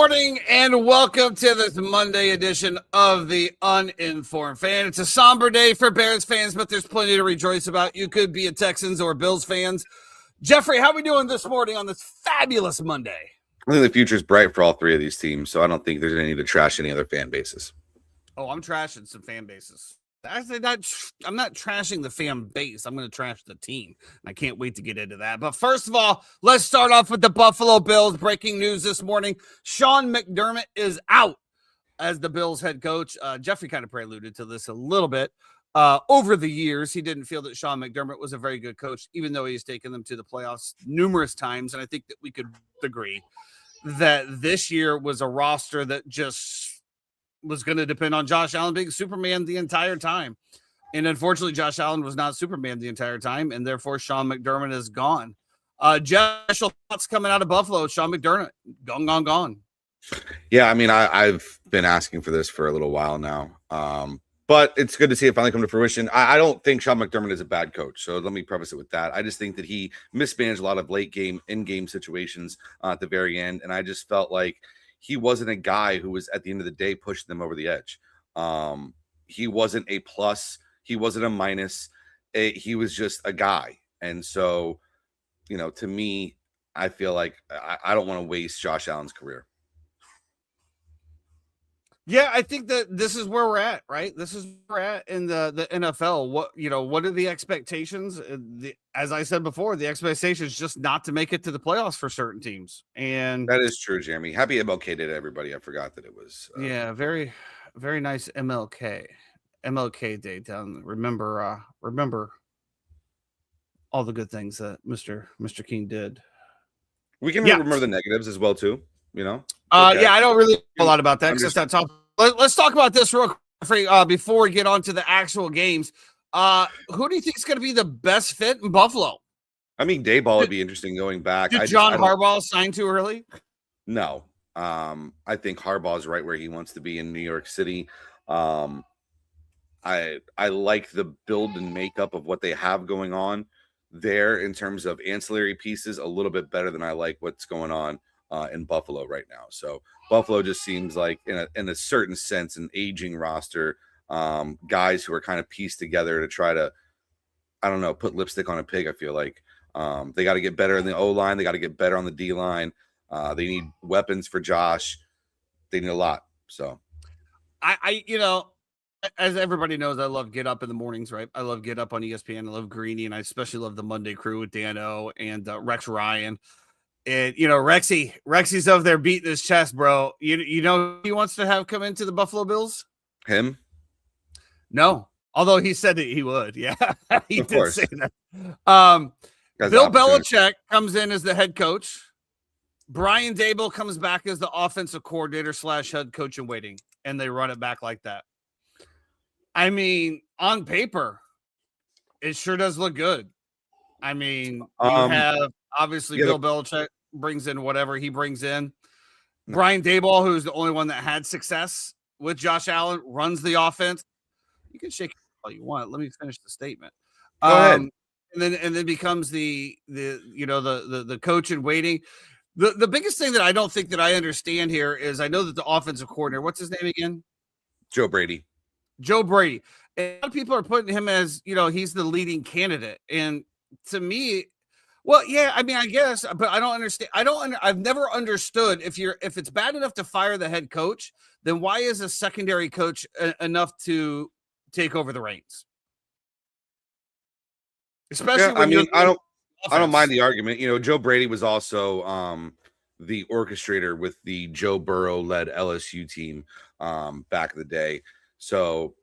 morning and welcome to this Monday edition of the Uninformed Fan. It's a somber day for Bears fans, but there's plenty to rejoice about. You could be a Texans or Bills fans. Jeffrey, how are we doing this morning on this fabulous Monday? I think the future is bright for all three of these teams, so I don't think there's any need to trash any other fan bases. Oh, I'm trashing some fan bases. I'm not trashing the fan base. I'm going to trash the team. I can't wait to get into that. But first of all, let's start off with the Buffalo Bills. Breaking news this morning. Sean McDermott is out as the Bills head coach. Jeffrey kind of preluded to this a little bit. Over the years, he didn't feel that Sean McDermott was a very good coach, even though he's taken them to the playoffs numerous times. And I think that we could agree that this year was a roster that just was going to depend on Josh Allen being Superman the entire time. And unfortunately, Josh Allen was not Superman the entire time, and therefore Sean McDermott is gone. Jeff, special thoughts coming out of Buffalo. Sean McDermott, gone. Yeah, I mean, I've been asking for this for a little while now. But it's good to see it finally come to fruition. I don't think Sean McDermott is a bad coach, so let me preface it with that. I just think that he mismanaged a lot of late game, in-game situations at the very end, and I just felt like he wasn't a guy who was, at the end of the day, pushing them over the edge. He wasn't a plus. He wasn't a minus. He was just a guy. And so, to me, I feel like I don't want to waste Josh Allen's career. Yeah, I think that this is where we're at, right? This is where we're at in the NFL. What are the expectations? As I said before, the expectation is just not to make it to the playoffs for certain teams. And that is true, Jeremy. Happy MLK Day to everybody. I forgot that it was. Very, very nice MLK Day down. Remember all the good things that Mr. King did. We can remember the negatives as well, too. Okay. Yeah, I don't really know a lot about that. Let's talk about this real quick before we get on to the actual games. Who do you think is going to be the best fit in Buffalo? I mean, Dayball would be interesting going back. Did John Harbaugh sign too early? No. I think Harbaugh is right where he wants to be in New York City. I like the build and makeup of what they have going on there in terms of ancillary pieces a little bit better than I like what's going on in Buffalo right now. So Buffalo just seems like in a certain sense, an aging roster, guys who are kind of pieced together to try to, put lipstick on a pig. I feel like they got to get better in the O-line. They got to get better on the D-line. They need weapons for Josh. They need a lot. So as everybody knows, I love Get Up in the mornings, right? I love Get Up on ESPN. I love Greeny, and I especially love the Monday Crew with Dan O and Rex Ryan. And Rexy's over there beating his chest, bro. You know he wants to have come into the Buffalo Bills? Him? No. Although he said that he would. Yeah. He did say that. Bill Belichick comes in as the head coach. Brian Daboll comes back as the offensive coordinator / head coach in waiting. And they run it back like that. I mean, on paper, it sure does look good. I mean, you have obviously Bill Belichick brings in whatever he brings in. Brian Daboll, who's the only one that had success with Josh Allen, runs the offense. You can shake it all you want. Let me finish the statement. Go ahead. And then becomes the coach in waiting. The biggest thing that I don't think that I understand here is I know that the offensive coordinator, what's his name again? Joe Brady. And a lot of people are putting him as, he's the leading candidate. And to me, well, yeah, I mean, I guess, but I don't understand. I've never understood if it's bad enough to fire the head coach, then why is a secondary coach enough to take over the reins? Especially when I don't mind the argument. Joe Brady was also the orchestrator with the Joe Burrow-led LSU team back in the day. So,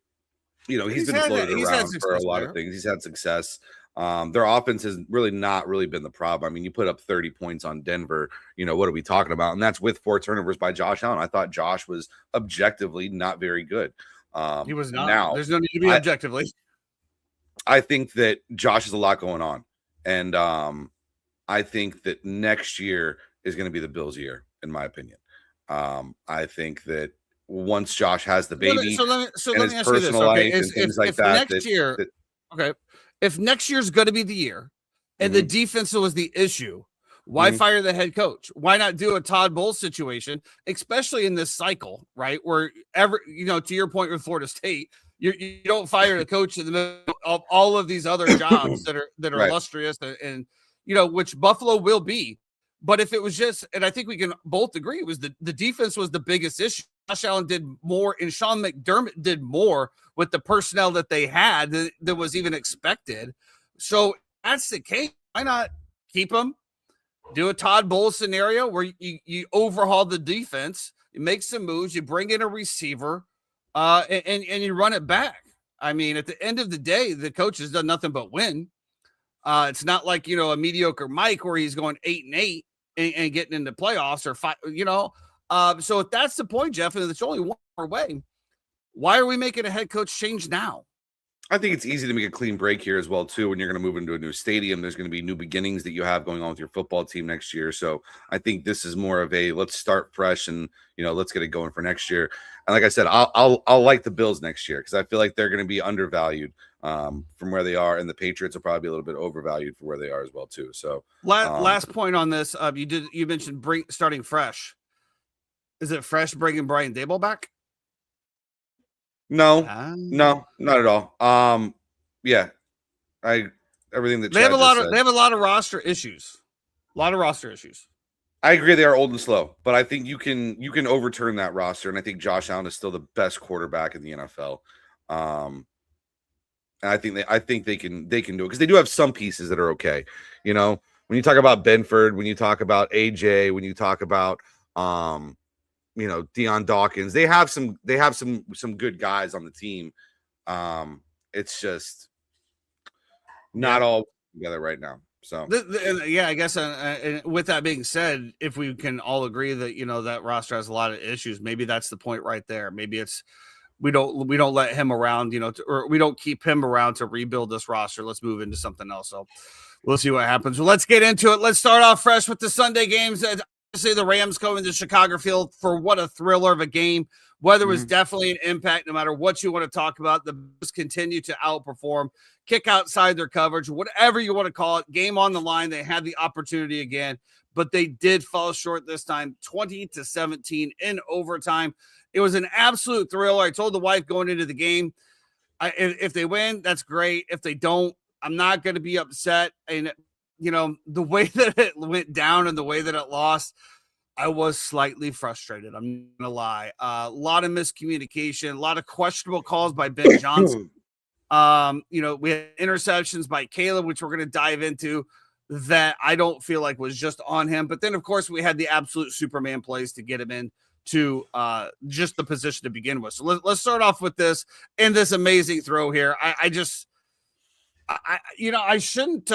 he's been floated around for a lot of things. He's had success. Their offense has not really been the problem. I mean, you put up 30 points on Denver. What are we talking about? And that's with 4 turnovers by Josh Allen. I thought Josh was objectively not very good. He was not. Now, there's no need to be objectively. I think that Josh has a lot going on. And I think that next year is going to be the Bills' year, in my opinion. I think that once Josh has the baby, so let me ask you this. Okay, if next year's going to be the year, and the defense was the issue, Why fire the head coach? Why not do a Todd Bowles situation, especially in this cycle, right? Where to your point with Florida State, you don't fire the coach in the middle of all of these other jobs that are Right. illustrious and which Buffalo will be. But if it was just, and I think we can both agree, it was the defense was the biggest issue. Josh Allen did more, and Sean McDermott did more with the personnel that they had that was even expected. So that's the case. Why not keep him? Do a Todd Bowles scenario where you overhaul the defense, you make some moves, you bring in a receiver, and you run it back. I mean, at the end of the day, the coach has done nothing but win. It's not like a mediocre Mike where he's going 8-8 and getting into playoffs or 5. So if that's the point, Jeff, and it's only one more way, why are we making a head coach change now? I think it's easy to make a clean break here as well, too. When you're going to move into a new stadium, there's going to be new beginnings that you have going on with your football team next year. So I think this is more of a let's start fresh and let's get it going for next year. And like I said, I'll like the Bills next year because I feel like they're going to be undervalued from where they are, and the Patriots will probably be a little bit overvalued for where they are as well, too. So last point on this, you mentioned starting fresh. Is it fresh bringing Brian Daboll back? No, not at all. Yeah, everything that they have a lot of roster issues. I agree they are old and slow, but I think you can overturn that roster, and I think Josh Allen is still the best quarterback in the NFL. And I think they can do it because they do have some pieces that are okay. When you talk about Benford, when you talk about AJ, when you talk about Deion Dawkins, they have some good guys on the team. It's just not all together right now. So I guess with that being said, if we can all agree that that roster has a lot of issues, maybe that's the point right there. Maybe it's we don't let him around, or we don't keep him around to rebuild this roster. Let's move into something else. So we'll see what happens. Well, let's get into it. Let's start off fresh with the Sunday games. Obviously, the Rams coming to Chicago Field for what a thriller of a game. Weather was definitely an impact no matter what you want to talk about. The Bills continue to outperform, kick outside their coverage, whatever you want to call it. Game on the line. They had the opportunity again, but they did fall short this time, 20-17 in overtime. It was an absolute thriller. I told the wife going into the game, if they win, that's great. If they don't, I'm not going to be upset. And, the way that it went down and the way that it lost, I was slightly frustrated. I'm not going to lie. A lot of miscommunication, a lot of questionable calls by Ben Johnson. We had interceptions by Caleb, which we're going to dive into, that I don't feel like was just on him. But then, of course, we had the absolute Superman plays to get him in to just the position to begin with. So let's start off with this and this amazing throw here. I shouldn't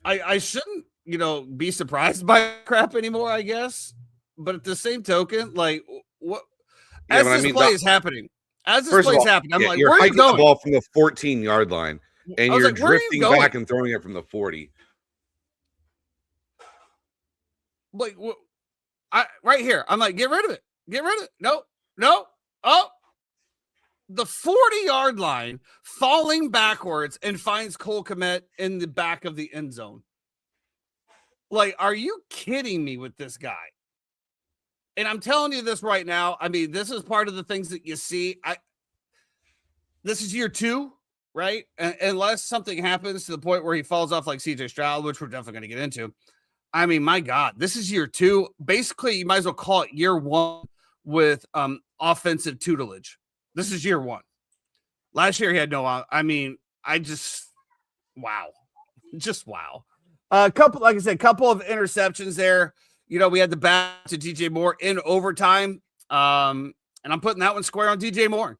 I shouldn't be surprised by crap anymore, I guess. But at the same token, like what as this play is happening, I'm like, you're where are you hiking going? the ball from the 14-yard line, and you're drifting back and throwing it from the 40. Like right here, I'm like, get rid of it. No. Oh, the 40-yard line, falling backwards and finds Cole Kmet in the back of the end zone. Like, are you kidding me with this guy? And I'm telling you this right now. I mean, this is part of the things that you see. This is year 2, right? Unless something happens to the point where he falls off like CJ Stroud, which we're definitely going to get into. I mean, my God, this is year 2. Basically, you might as well call it year 1 with offensive tutelage. This is year 1. Last year he had no. Wow. Just wow. Couple of interceptions there. We had the back to DJ Moore in overtime, and I'm putting that one square on DJ Moore.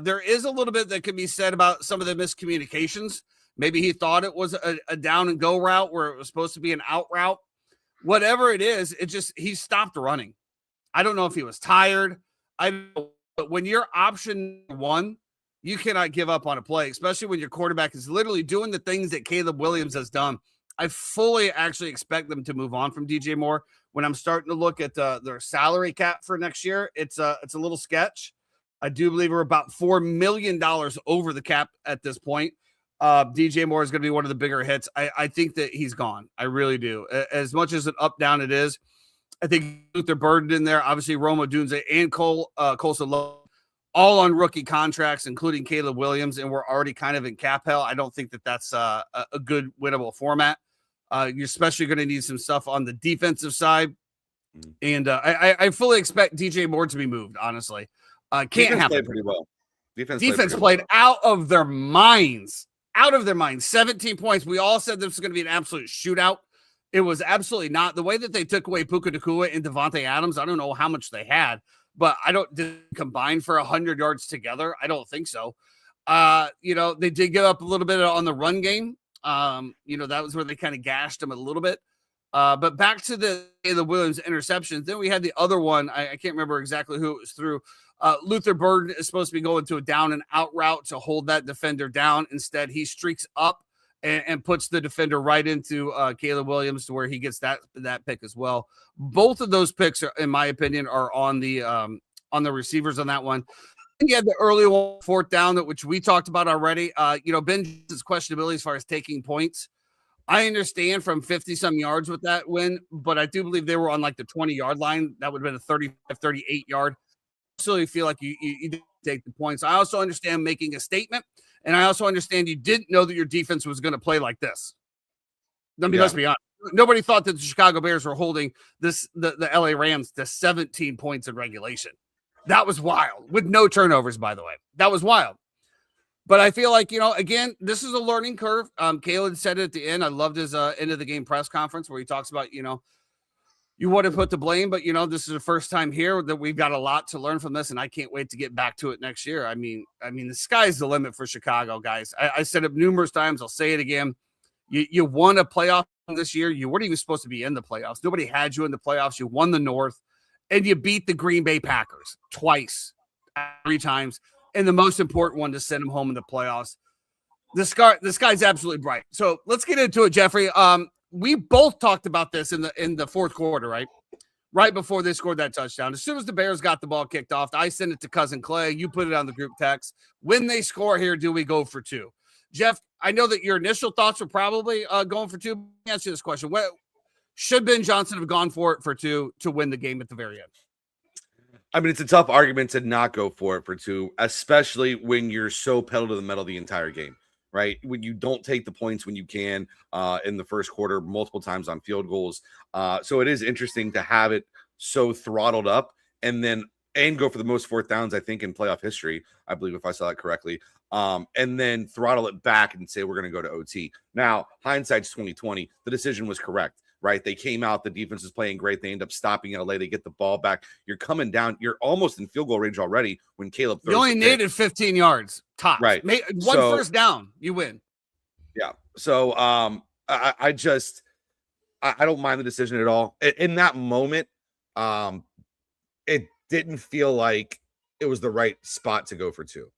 There is a little bit that can be said about some of the miscommunications. Maybe he thought it was a down and go route where it was supposed to be an out route. Whatever it is, he stopped running. I don't know if he was tired. But when you're option 1, you cannot give up on a play, especially when your quarterback is literally doing the things that Caleb Williams has done. I fully actually expect them to move on from DJ Moore. When I'm starting to look at their salary cap for next year, it's a little sketch. I do believe we're about $4 million over the cap at this point. DJ Moore is going to be one of the bigger hits. I think that he's gone. I really do. As much as an up down it is, I think Luther Burden in there, obviously Roma Dunze and Colson Lowe, all on rookie contracts, including Caleb Williams, and we're already kind of in cap hell. I don't think that that's a good winnable format. You're especially going to need some stuff on the defensive side. And I fully expect DJ Moore to be moved, honestly. Can't Defense happen. played pretty well. Defense played out of their minds. Out of their minds. 17 points. We all said this was going to be an absolute shootout. It was absolutely not. The way that they took away Puka Nacua and Devontae Adams, I don't know how much they had, but did combine for 100 yards together. I don't think so. They did get up a little bit on the run game. That was where they kind of gashed them a little bit. But back to the Williams interceptions. Then we had the other one. I can't remember exactly who it was through. Luther Burden is supposed to be going to a down and out route to hold that defender down. Instead, he streaks up and puts the defender right into Caleb Williams to where he gets that pick as well. Both of those picks, in my opinion, are on the receivers on that one. And you had the early one, fourth down, which we talked about already. Ben's questionability as far as taking points. I understand from 50-some yards with that win, but I do believe they were on like the 20-yard line. That would have been a 35, 38-yard. I absolutely feel like you didn't take the points. I also understand making a statement, and I also understand you didn't know that your defense was going to play like this. Let's be honest. Nobody thought that the Chicago Bears were holding the LA Rams to 17 points in regulation. That was wild, with no turnovers, by the way. That was wild. But I feel like, again, this is a learning curve. Caleb said it at the end. I loved his end of the game press conference where he talks about, you want to put the blame, but, this is the first time here that we've got a lot to learn from this, and I can't wait to get back to it next year. I mean, the sky's the limit for Chicago, guys. I said it numerous times. I'll say it again. You won a playoff this year. You weren't even supposed to be in the playoffs. Nobody had you in the playoffs. You won the North, and you beat the Green Bay Packers twice, 3 times. And the most important one to send him home in the playoffs. This guy's absolutely bright. So let's get into it, Jeffrey. We both talked about this in the fourth quarter, right? Right before they scored that touchdown. As soon as the Bears got the ball kicked off, I sent it to Cousin Clay. You put it on the group text. When they score here, do we go for 2? Jeff, I know that your initial thoughts were probably going for 2. Let me ask you this question. Should Ben Johnson have gone for 2 to win the game at the very end? I mean, it's a tough argument to not go for it for 2, especially when you're so pedal to the metal the entire game, right? When you don't take the points when you can in the first quarter multiple times on field goals. So it is interesting to have it so throttled up and go for the most fourth downs, I think, in playoff history, I believe, if I saw that correctly. And then throttle it back and say, we're going to go to OT. Now, hindsight's 2020. The decision was correct. Right. They came out. The defense was playing great. They end up stopping LA. They get the ball back. You're coming down. You're almost in field goal range already when Caleb throws. You only needed 15 yards top. Right. First down, you win. Yeah. So I don't mind the decision at all. In that moment, it didn't feel like it was the right spot to go for 2.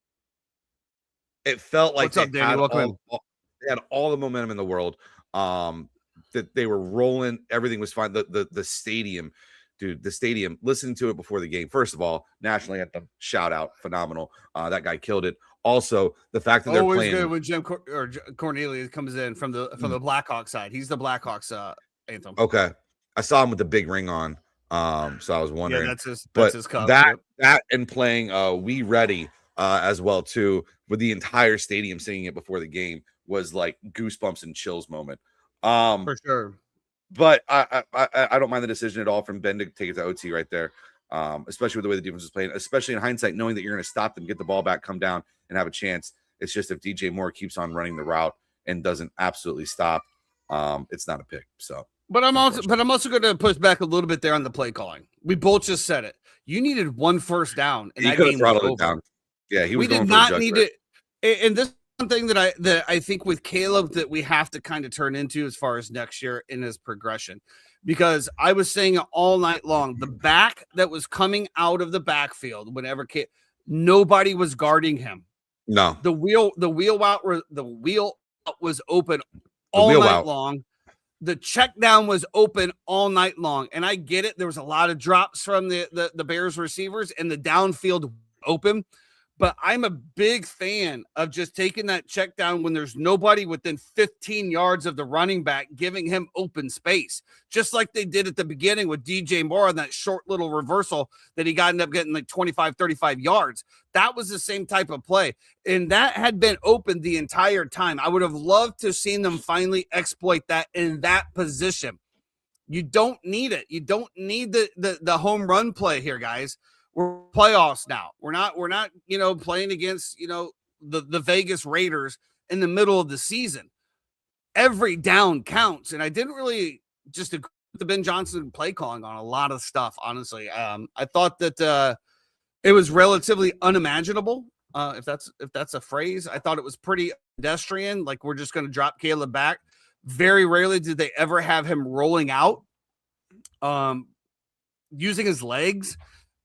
It felt like they had all the momentum in the world. That they were rolling, everything was fine. The stadium, dude, listen to it before the game. First of all, national anthem, shout out, phenomenal. That guy killed it. Also, the fact that they're playing good when Jim Cornelius comes in from the Blackhawks side. He's the Blackhawks anthem. Okay, I saw him with the big ring on. So I was wondering. Yeah, that's his cup. That and playing "We Ready" as well too, with the entire stadium singing it before the game was like goosebumps and chills moment. For sure. But I don't mind the decision at all from Ben to take it to OT right there, especially with the way the defense is playing, especially in hindsight, knowing that you're going to stop them, get the ball back, come down, and have a chance. It's just if DJ Moore keeps on running the route and doesn't absolutely stop, it's not a pick. So, but I'm also going to push back a little bit there on the play calling. We both just said it. You needed 1 first down, and he could have throttled it down. Yeah, he was. We did not need it. And this thing that I think with Caleb that we have to kind of turn into as far as next year in his progression, because I was saying it all night long, the back that was coming out of the backfield whenever nobody was guarding him. No, the wheel out was open all night long. The check down was open all night long, and I get it. There was a lot of drops from the Bears receivers, and the downfield open. But I'm a big fan of just taking that check down when there's nobody within 15 yards of the running back, giving him open space, just like they did at the beginning with DJ Moore on that short little reversal that he ended up getting like 25, 35 yards. That was the same type of play. And that had been open the entire time. I would have loved to have seen them finally exploit that in that position. You don't need it. You don't need the home run play here, guys. We're playoffs now. We're not, playing against, the Vegas Raiders in the middle of the season. Every down counts. And I didn't really just agree with the Ben Johnson play calling on a lot of stuff, honestly. I thought that it was relatively unimaginable, if that's a phrase. I thought it was pretty pedestrian, like we're just going to drop Caleb back. Very rarely did they ever have him rolling out, using his legs.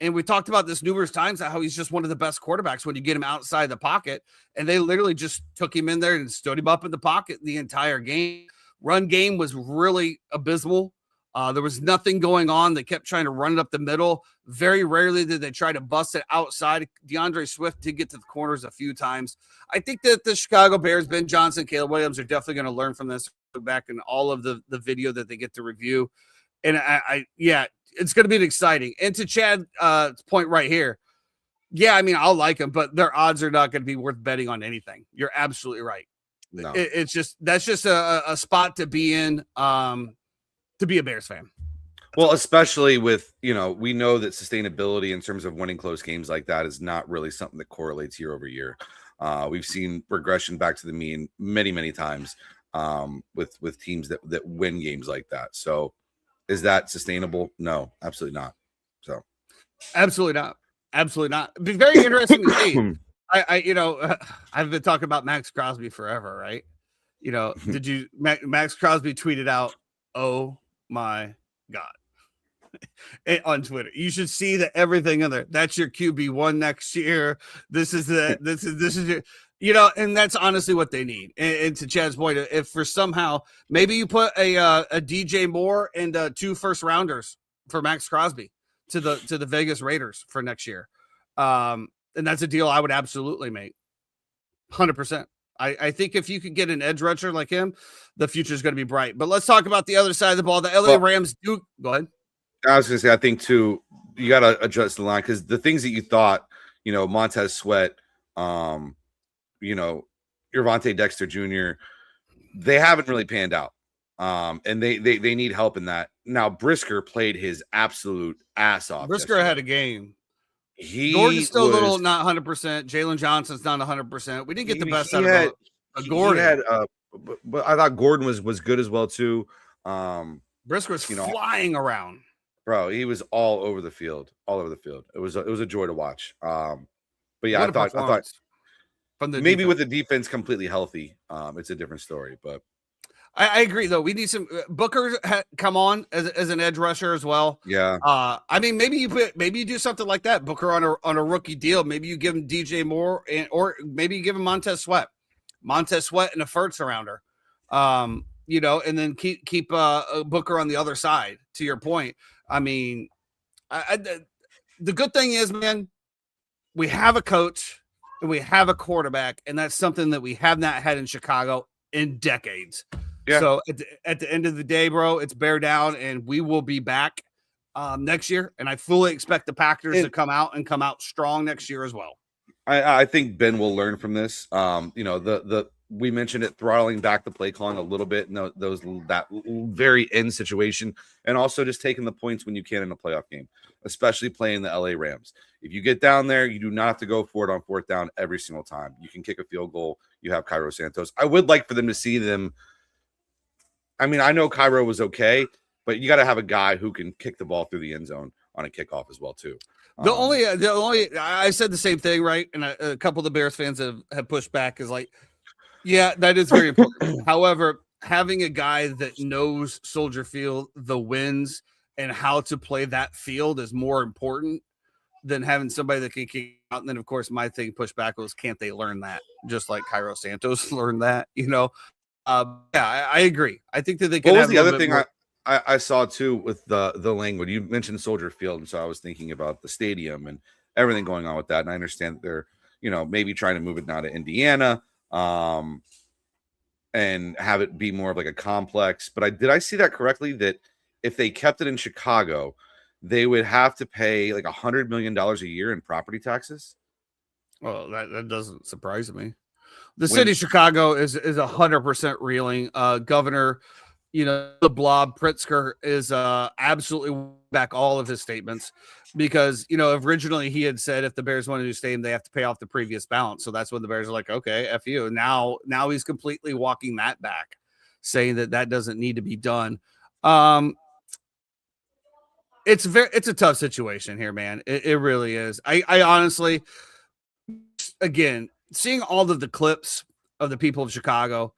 And we talked about this numerous times, how he's just one of the best quarterbacks when you get him outside the pocket. And they literally just took him in there and stood him up in the pocket the entire game. Run game was really abysmal. There was nothing going on. They kept trying to run it up the middle. Very rarely did they try to bust it outside. DeAndre Swift did get to the corners a few times. I think that the Chicago Bears, Ben Johnson, Caleb Williams, are definitely going to learn from this back in all of the video that they get to review. And it's going to be exciting. And to Chad's point right here, I mean, I'll like them, but their odds are not going to be worth betting on anything. You're absolutely right. No. That's just a spot to be in, to be a Bears fan. Well, especially with, we know that sustainability in terms of winning close games like that is not really something that correlates year over year. We've seen regression back to the mean many, many times with teams that win games like that. So is that sustainable? No, absolutely not. So absolutely not. Absolutely not. It'd be very interesting to see. I've been talking about Max Crosby forever, right? Did Max Crosby tweeted out, "Oh my God," on Twitter. You should see everything in there. That's your QB1 next year. This is your, and that's honestly what they need. And to Chad's point, if for somehow maybe you put a DJ Moore and 2 first rounders for Max Crosby to the Vegas Raiders for next year, and that's a deal I would absolutely make, 100%. I think if you could get an edge rusher like him, the future is going to be bright. But let's talk about the other side of the ball. The LA Rams do. Go ahead. I was going to say, I think too, you got to adjust the line because the things that you thought, Montez Sweat, Gervonta Dexter Jr., they haven't really panned out. And they need help in that. Now, Brisker played his absolute ass off. Brisker had a game. Gordon's still a little not 100%. Jalen Johnson's not 100%. We didn't get the best out of Gordon. But I thought Gordon was good as well too. Brisker was flying around. Bro, he was all over the field. It was a joy to watch. But yeah, I thought from the maybe defense. with the defense completely healthy, it's a different story. But I agree, though. We need some Booker come on as an edge rusher as well. Yeah. I mean, maybe you do something like that. Booker on a rookie deal. Maybe you give him DJ Moore or maybe you give him Montez Sweat and a first rounder. And then keep Booker on the other side. To your point, I mean, the good thing is, man, we have a coach and we have a quarterback, and that's something that we have not had in Chicago in decades. Yeah. So at the end of the day, bro, it's bear down, and we will be back next year. And I fully expect the Packers to come out strong next year as well. I think Ben will learn from this. We mentioned it, throttling back the play calling a little bit, that very end situation, and also just taking the points when you can in a playoff game, especially playing the LA Rams. If you get down there, you do not have to go for it on 4th down every single time. You can kick a field goal. You have Cairo Santos. I would like for them to see them. I mean, I know Cairo was okay, but you got to have a guy who can kick the ball through the end zone on a kickoff as well too. The only I said the same thing, right? And a couple of the Bears fans have pushed back is like, yeah, that is very important. However, having a guy that knows Soldier Field, the wins, and how to play that field is more important than having somebody that can kick out. And then, of course, my thing pushback was, can't they learn that? Just like Cairo Santos learned that, I agree. I think that they can. What was the other thing I saw too with the language? You mentioned Soldier Field, and so I was thinking about the stadium and everything going on with that. And I understand that they're maybe trying to move it now to Indiana, and have it be more of like a complex. But did I see that correctly? That if they kept it in Chicago, they would have to pay like $100 million a year in property taxes. Well, that doesn't surprise me. The city of Chicago is 100% reeling. Governor, the Blob Pritzker is absolutely back all of his statements because, originally he had said if the Bears want a new stadium, they have to pay off the previous balance. So that's when the Bears are like, okay, F you. Now he's completely walking that back, saying that doesn't need to be done. It's a tough situation here, man. It really is. I honestly, again, seeing all of the clips of the people of Chicago,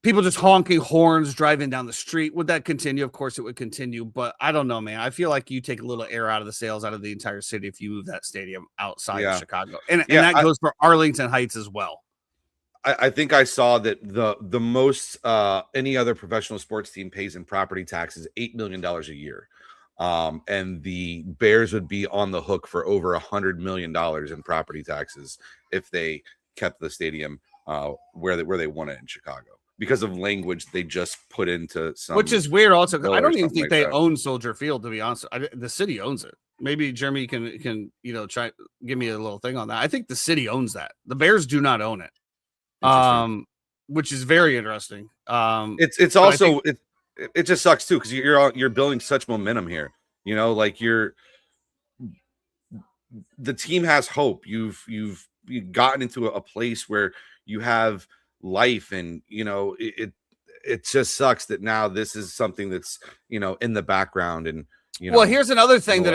people just honking horns driving down the street. Would that continue? Of course it would continue, but I don't know, man. I feel like you take a little air out of the sails out of the entire city if you move that stadium outside of Chicago. And that goes for Arlington Heights as well. I think I saw that the most any other professional sports team pays in property taxes $8 million a year. And the Bears would be on the hook for over $100 million in property taxes if they kept the stadium where they want it in Chicago because of language they just put into some. Which is weird also, because I don't even think they own Soldier Field, to be honest. The city owns it. Maybe Jeremy can try give me a little thing on that. I think the city owns that. The Bears do not own it. Which is very interesting. It's also it just sucks too because you're building such momentum here. Like the team has hope. You've gotten into a place where you have life, and it just sucks that now this is something that's in the background. And well, here's another thing that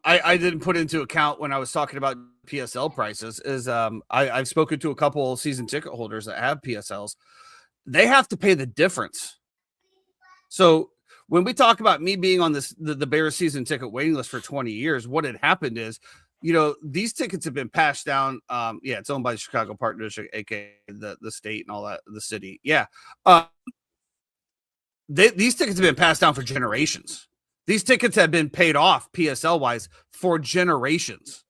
I didn't put into account when I was talking about PSL prices is I've spoken to a couple of season ticket holders that have PSLs. They have to pay the difference. So when we talk about me being on the Bears season ticket waiting list for 20 years, what had happened is, these tickets have been passed down. It's owned by the Chicago Park District, aka the state and all that, the city. Yeah. These tickets have been passed down for generations. These tickets have been paid off PSL wise for generations.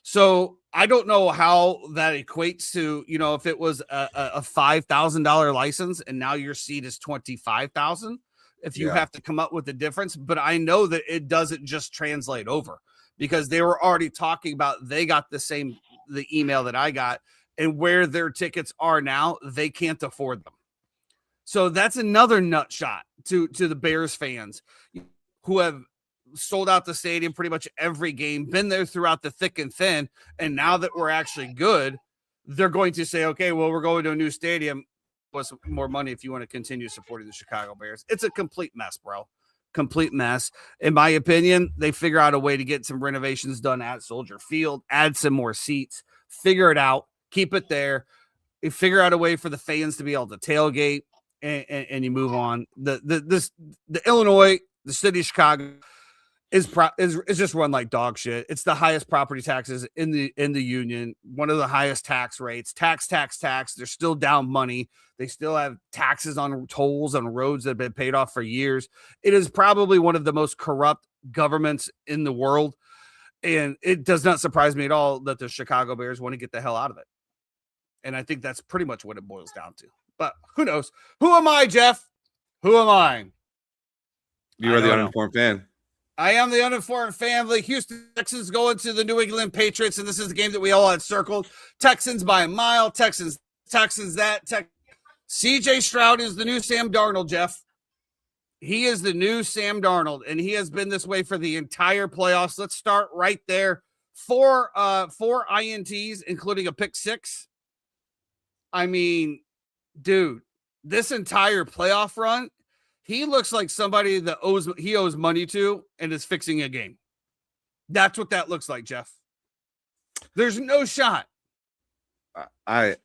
So I don't know how that equates to, if it was a $5,000 license and now your seat is $25,000, if you have to come up with the difference. But I know that it doesn't just translate over because they were already talking about, they got the email that I got, and where their tickets are now, they can't afford them. So that's another nut shot to the Bears fans who have sold out the stadium pretty much every game, been there throughout the thick and thin. And now that we're actually good, they're going to say, okay, well, we're going to a new stadium. What's more money if you want to continue supporting the Chicago Bears? It's a complete mess, bro. Complete mess. In my opinion, they figure out a way to get some renovations done at Soldier Field, add some more seats, figure it out, keep it there. You figure out a way for the fans to be able to tailgate, and you move on. The Illinois, the city of Chicago is just run like dog shit. It's the highest property taxes in the union, one of the highest tax rates. Tax. They're still down money. They still have taxes on tolls on roads that have been paid off for years. It is probably one of the most corrupt governments in the world. And it does not surprise me at all that the Chicago Bears want to get the hell out of it. And I think that's pretty much what it boils down to. But who knows? Who am I, Jeff? Who am I? You are the uninformed fan. I am the uninformed fan. The Houston Texans going to the New England Patriots, and this is the game that we all had circled. Texans by a mile. Texans that. CJ Stroud is the new Sam Darnold, Jeff. He is the new Sam Darnold, and he has been this way for the entire playoffs. Let's start right there. Four INTs, including a pick six. I mean, dude, this entire playoff run, he looks like somebody that owes money to and is fixing a game. That's what that looks like, Jeff. There's no shot. I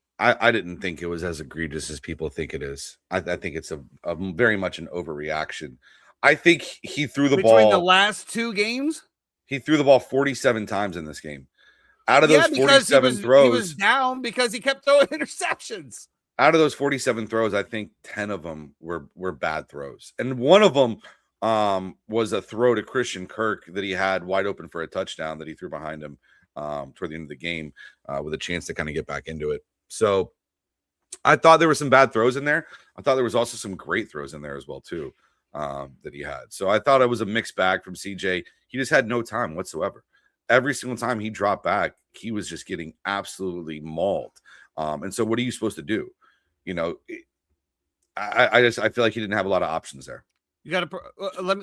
didn't think it was as egregious as people think it is. I think it's a very much an overreaction. I think he threw the ball between the last two games. He threw the ball 47 times in this game. Out of those 47 throws, he was down because he kept throwing interceptions. Out of those 47 throws, I think 10 of them were bad throws. And one of them was a throw to Christian Kirk that he had wide open for a touchdown that he threw behind him. toward the end of the game with a chance to kind of get back into it. So I thought there were some bad throws in there. I thought there was also some great throws in there as well, too, that he had. So I thought it was a mixed bag from CJ. He just had no time whatsoever. Every single time he dropped back, he was just getting absolutely mauled. And so what are you supposed to do? You know, I feel like he didn't have a lot of options there. You got to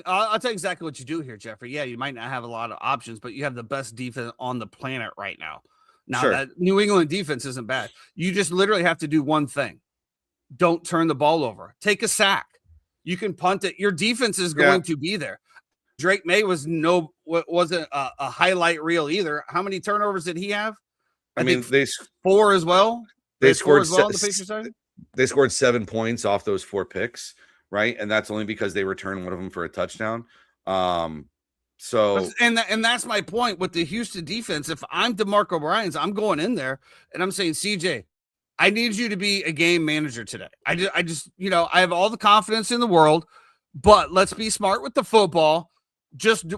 I'll tell you exactly what you do here, Jeffrey. Yeah, you might not have a lot of options, but you have the best defense on the planet right now. Now, Sure. that New England defense isn't bad. You just literally have to do one thing. Don't turn the ball over. Take a sack. You can punt it. Your defense is going to be there. Drake May wasn't a highlight reel either. How many turnovers did he have? I mean, they 4 as well. They scored as well on the Patriots side. They scored 7 points off those 4 picks, right? And that's only because they returned one of them for a touchdown. So and that's my point with the Houston defense. If I'm DeMarco Ryans, I'm going in there and I'm saying, CJ, I need you to be a game manager today. I just I have all the confidence in the world, but let's be smart with the football.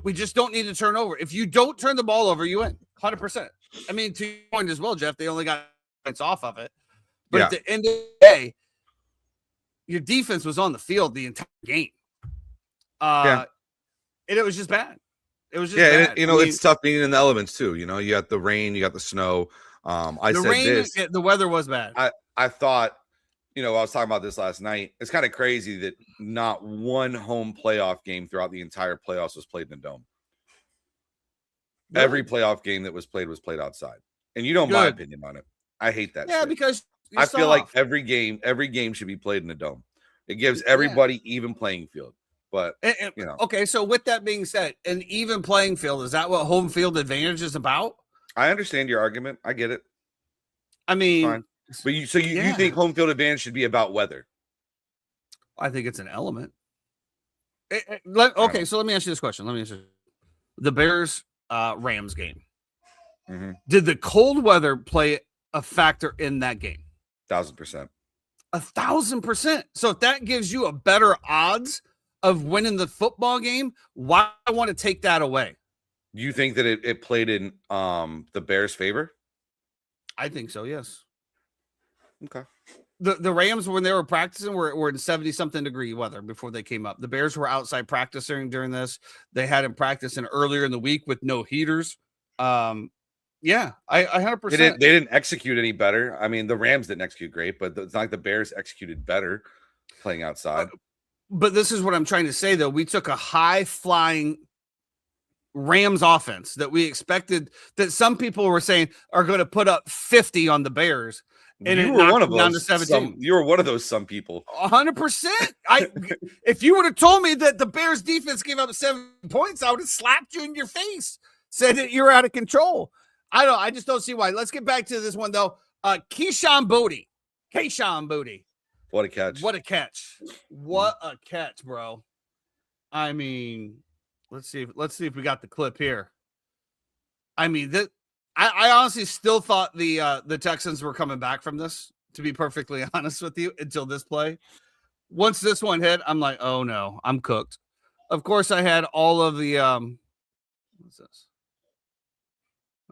We just don't need to turn over. If you don't turn the ball over, you win 100%. I mean, to your point as well, Jeff, they only got points off of it. But at the end of the day, your defense was on the field the entire game. And it was just bad. It was just bad. And, it's tough being in the elements too. You got the rain, you got the snow. The weather was bad. I thought, I was talking about this last night. It's kind of crazy that not one home playoff game throughout the entire playoffs was played in a dome. Really? Every playoff game that was played outside. And you know my opinion on it. I hate that. Yeah, because I feel like every game should be played in a dome. It gives everybody even playing field. But okay, so with that being said, an even playing field, is that what home field advantage is about? I understand your argument. I get it. I mean, but you think home field advantage should be about weather? I think it's an element. Okay, so let me ask you this question. The Bears Rams game. Mm-hmm. Did the cold weather play a factor in that game? 1,000%. 1,000%. So if that gives you a better odds of winning the football game, why I want to take that away? Do you think that it played in the Bears' favor? I think so, yes. Okay. The Rams, when they were practicing, were in 70-something degree weather before they came up. The Bears were outside practicing during this. They had him practicing earlier in the week with no heaters. I 100%. They didn't execute any better. I mean, the Rams didn't execute great, but it's not like the Bears executed better playing outside. But this is what I'm trying to say, though. We took a high-flying Rams offense that we expected, that some people were saying are going to put up 50 on the Bears. And you were one of those. Down to 17. You were one of those some people. 100%. If you would have told me that the Bears defense gave up 7 points, I would have slapped you in your face, said that you're out of control. I just don't see why. Let's get back to this one, though. Kayshon Boutte. What a catch. What a catch, bro. I mean, let's see if we got the clip here. I mean, I honestly still thought the Texans were coming back from this, to be perfectly honest with you, until this play. Once this one hit, I'm like, oh no, I'm cooked. Of course, I had all of the what's this?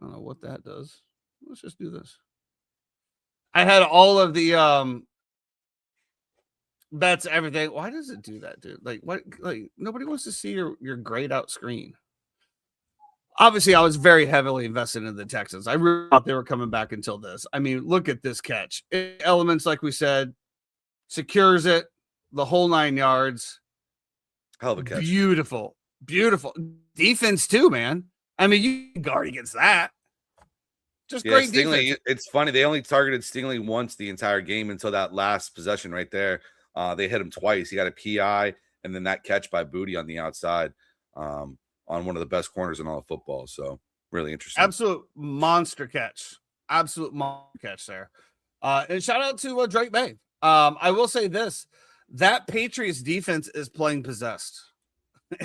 I don't know what that does. Let's just do this. I had all of the bets, everything. Why does it do that, dude? Like, what? Like, nobody wants to see your grayed out screen. Obviously, I was very heavily invested in the Texans. I really thought they were coming back until this. I mean, look at this catch. Elements, like we said, secures it, the whole 9 yards. Hell of a catch. Beautiful. Defense, too, man. I mean, you can guard against that. Just great Stingley, defense. It's funny. They only targeted Stingley once the entire game until that last possession right there. They hit him twice. He got a PI, and then that catch by Boutte on the outside. On one of the best corners in all of football. So really interesting. Absolute monster catch there. And shout out to Drake May. I will say this, that Patriots defense is playing possessed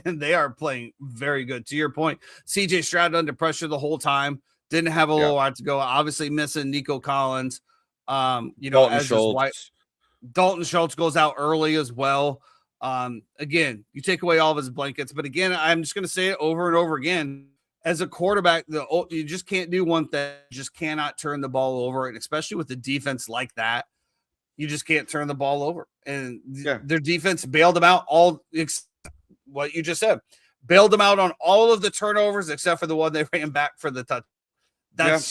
and they are playing very good. To your point, CJ Stroud under pressure the whole time, didn't have a little while to go. Obviously missing Nico Collins. Dalton Schultz. Dalton Schultz goes out early as well. Again, you take away all of his blankets, but again, I'm just going to say it over and over again. as a quarterback, you just can't do one thing. You just cannot turn the ball over, and especially with the defense like that, you just can't turn the ball over. And their defense bailed them out what you just said. Bailed them out on all of the turnovers except for the one they ran back for the touch.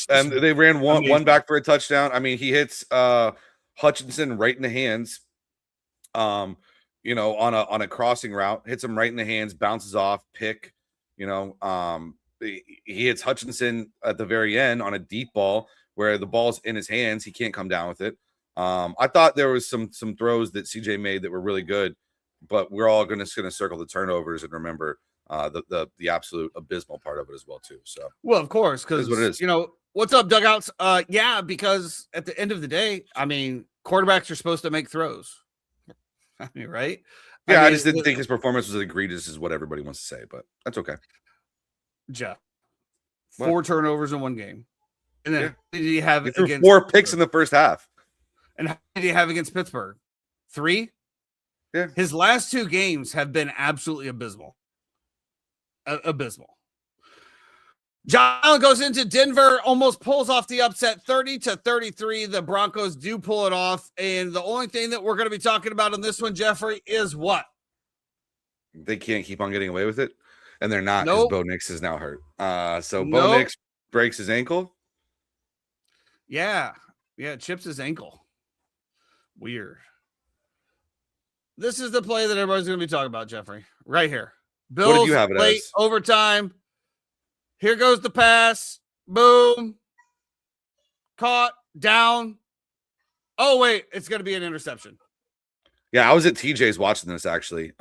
And they ran one back for a touchdown. I mean, he hits Hutchinson right in the hands. On a crossing route, hits him right in the hands, bounces off, pick. He hits Hutchinson at the very end on a deep ball where the ball's in his hands. He can't come down with it. I thought there was some throws that CJ made that were really good, but we're all going to circle the turnovers and remember the absolute abysmal part of it as well too. So, well, of course, because what it is. What's up, dugouts? Because at the end of the day, I mean, quarterbacks are supposed to make throws. I mean, right? Yeah, I just didn't think his performance was as egregious as what everybody wants to say, but that's okay. Jeff, 4 turnovers in one game, and then how did he have against 4 picks in the first half? And how did he have against Pittsburgh? 3. Yeah, his last 2 games have been absolutely abysmal. Abysmal. John Allen goes into Denver, almost pulls off the upset, 30-33. The Broncos do pull it off. And the only thing that we're going to be talking about in this one, Jeffrey, is what? They can't keep on getting away with it. And they're not, because Bo Nix is now hurt. Bo Nix breaks his ankle. Yeah, chips his ankle. Weird. This is the play that everybody's going to be talking about, Jeffrey. Right here. Bills, what did you have it late as? Overtime. Here goes the pass. Boom. Caught. Down. Oh, wait. It's going to be an interception. Yeah, I was at TJ's watching this, actually,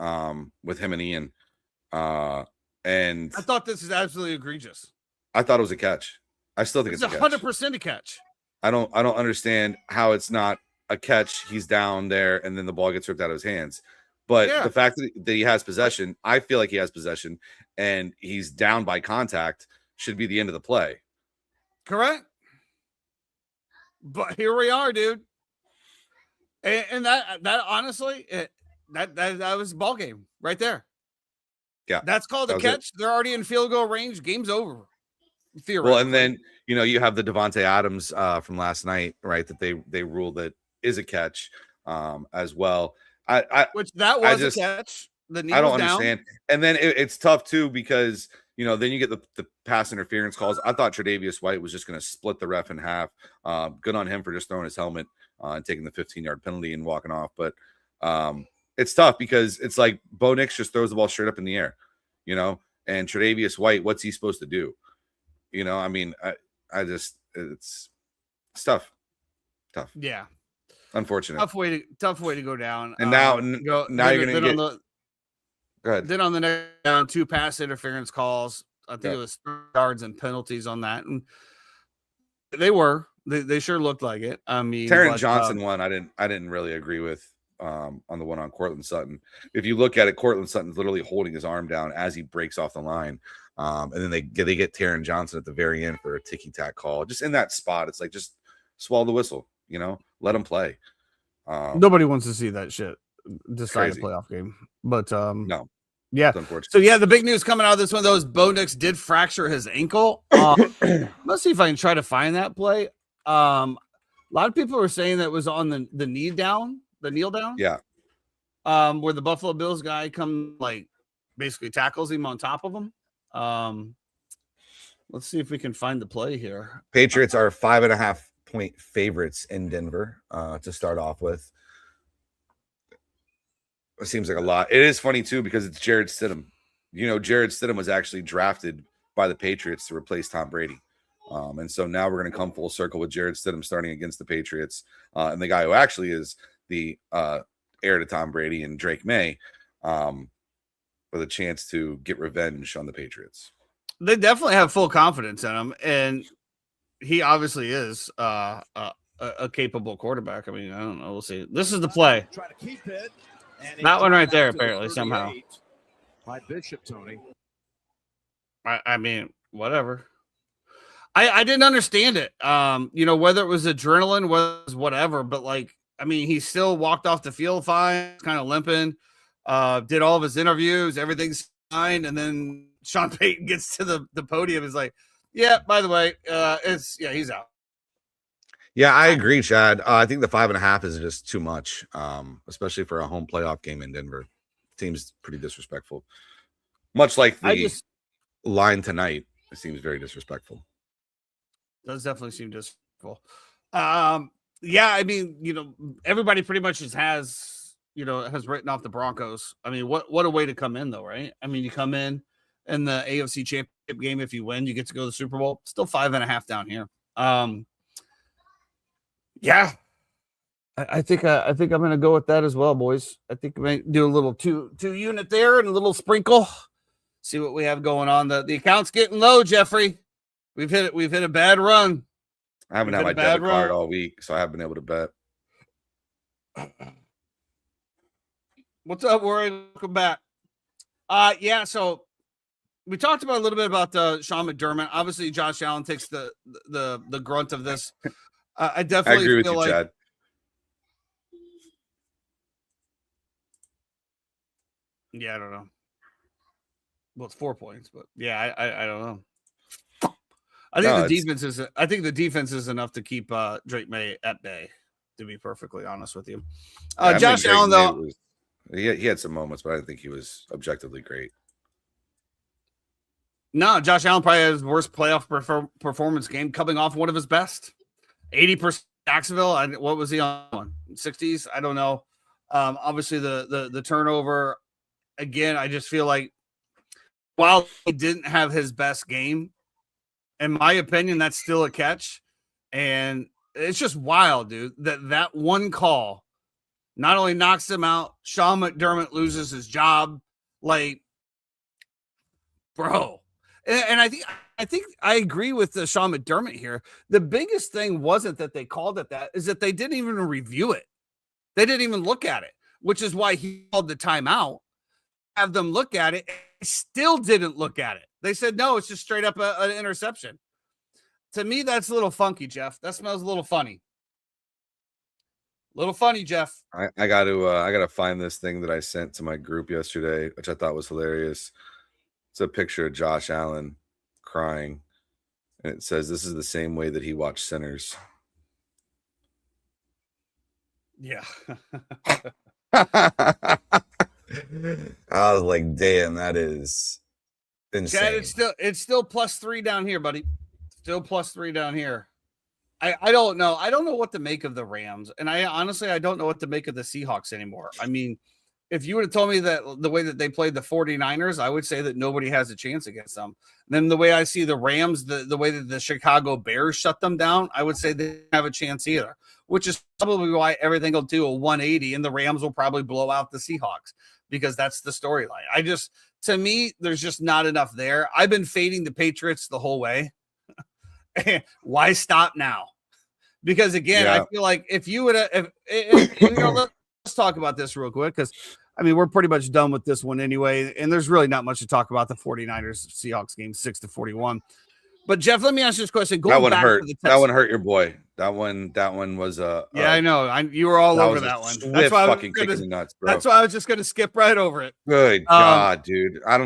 with him and Ian. And I thought this is absolutely egregious. I thought it was a catch. I still think it's a catch. 100% a catch. I don't understand how it's not a catch. He's down there, and then the ball gets ripped out of his hands. But the fact that he has possession, I feel like he has possession, and he's down by contact should be the end of the play. Correct. But here we are, dude. And that honestly, that was a ball game right there. Yeah. That's called a catch. They're already in field goal range. Game's over. Well, and then, you have the Devontae Adams from last night, right? That they ruled that is a catch as well. Which that was a catch. I don't understand. And then it's tough too, because then you get the pass interference calls. I thought Tre'Davious White was just going to split the ref in half. Good on him for just throwing his helmet and taking the 15-yard penalty and walking off. But it's tough because it's like Bo Nix just throws the ball straight up in the air, and Tre'Davious White, what's he supposed to do? I mean, it's tough. Tough. Yeah. Unfortunate. Tough way to go down. And now you're going to get. Go ahead. Then on the next down, 2 pass interference calls. I think it was 3 yards and penalties on that, and they sure looked like it. I mean, Taron Johnson one I didn't really agree with on the one on Cortland Sutton. If you look at it, Cortland Sutton's literally holding his arm down as he breaks off the line, and then they get Taron Johnson at the very end for a ticky-tack call. Just in that spot, it's like, just swallow the whistle. Let him play. Nobody wants to see that shit decide a playoff game, but no. Yeah. So the big news coming out of this one, though, is Bo Nix did fracture his ankle. Let's see if I can try to find that play. A lot of people were saying that it was on the kneel down. Yeah. Where the Buffalo Bills guy basically tackles him on top of him. Let's see if we can find the play here. Patriots are 5.5-point favorites in Denver to start off with. It seems like a lot. It is funny, too, because it's Jarrett Stidham. Jarrett Stidham was actually drafted by the Patriots to replace Tom Brady. And so now we're going to come full circle with Jarrett Stidham starting against the Patriots. And the guy who actually is the heir to Tom Brady and Drake May with a chance to get revenge on the Patriots. They definitely have full confidence in him. And he obviously is a capable quarterback. I mean, I don't know. We'll see. This is the play. Try to keep it. That one right there, apparently, somehow. By Bishop, Tony. I mean, whatever. I didn't understand it. Whether it was adrenaline, was whatever, but he still walked off the field fine, kind of limping, did all of his interviews, everything's fine, and then Sean Payton gets to the podium. Is like, yeah, by the way, he's out. Yeah, I agree, Chad. I think the 5.5 is just too much, especially for a home playoff game in Denver. Seems pretty disrespectful. Much like the line tonight, it seems very disrespectful. Does definitely seem disrespectful. Yeah, I mean, everybody pretty much has written off the Broncos. I mean, what a way to come in, though, right? I mean, you come in the AFC Championship game. If you win, you get to go to the Super Bowl. Still 5.5 down here. Yeah, I think I'm going to go with that as well, boys. I think we might do a little two unit there and a little sprinkle. See what we have going on. The account's getting low, Jeffrey. We've hit a bad run. I haven't had my debit card all week, so I haven't been able to bet. What's up, Warren? Welcome back. Yeah, so we talked about a little bit about Sean McDermott. Obviously, Josh Allen takes the grunt of this. I definitely agree with feel you, like Chad. Yeah, I don't know. Well, it's 4 points, but yeah, I don't know. I think the defense is enough to keep Drake May at bay, to be perfectly honest with you. Josh Allen, though, he had some moments, but I didn't think he was objectively great. No, Josh Allen probably had his worst playoff performance game, coming off one of his best. 80% Jacksonville. What was he on? 60s? I don't know. Obviously, the turnover. Again, I just feel like while he didn't have his best game, in my opinion, that's still a catch. And it's just wild, dude, that one call not only knocks him out, Sean McDermott loses his job. Like, bro. And I think I agree with Sean McDermott here. The biggest thing wasn't that they called it that, is that they didn't even review it. They didn't even look at it, which is why he called the timeout. Have them look at it. They still didn't look at it. They said, no, it's just straight up an interception. To me, that's a little funky, Jeff. That smells a little funny. Little funny, Jeff. I got to find this thing that I sent to my group yesterday, which I thought was hilarious. It's a picture of Josh Allen crying, and it says, "This is the same way that he watched Sinners." Yeah. I was like, damn, that is insane. Chad, it's still +3 down here, buddy. Still +3 down here. I don't know. I don't know what to make of the Rams. And I don't know what to make of the Seahawks anymore. I mean, if you would have told me that the way that they played the 49ers, I would say that nobody has a chance against them. Then the way I see the Rams, the way that the Chicago Bears shut them down, I would say they don't have a chance either, which is probably why everything will do a 180 and the Rams will probably blow out the Seahawks, because that's the storyline. To me, there's just not enough there. I've been fading the Patriots the whole way. Why stop now? Because again, I feel like if you would have, let's talk about this real quick, because I mean, we're pretty much done with this one anyway, and there's really not much to talk about the 49ers Seahawks game, 6-41. But Jeff, let me ask you this question. That one hurt. That one hurt your boy. That one was I know. You were all over that one. That's why fucking kicking the nuts, bro. That's why I was just going to skip right over it. Good God, dude. I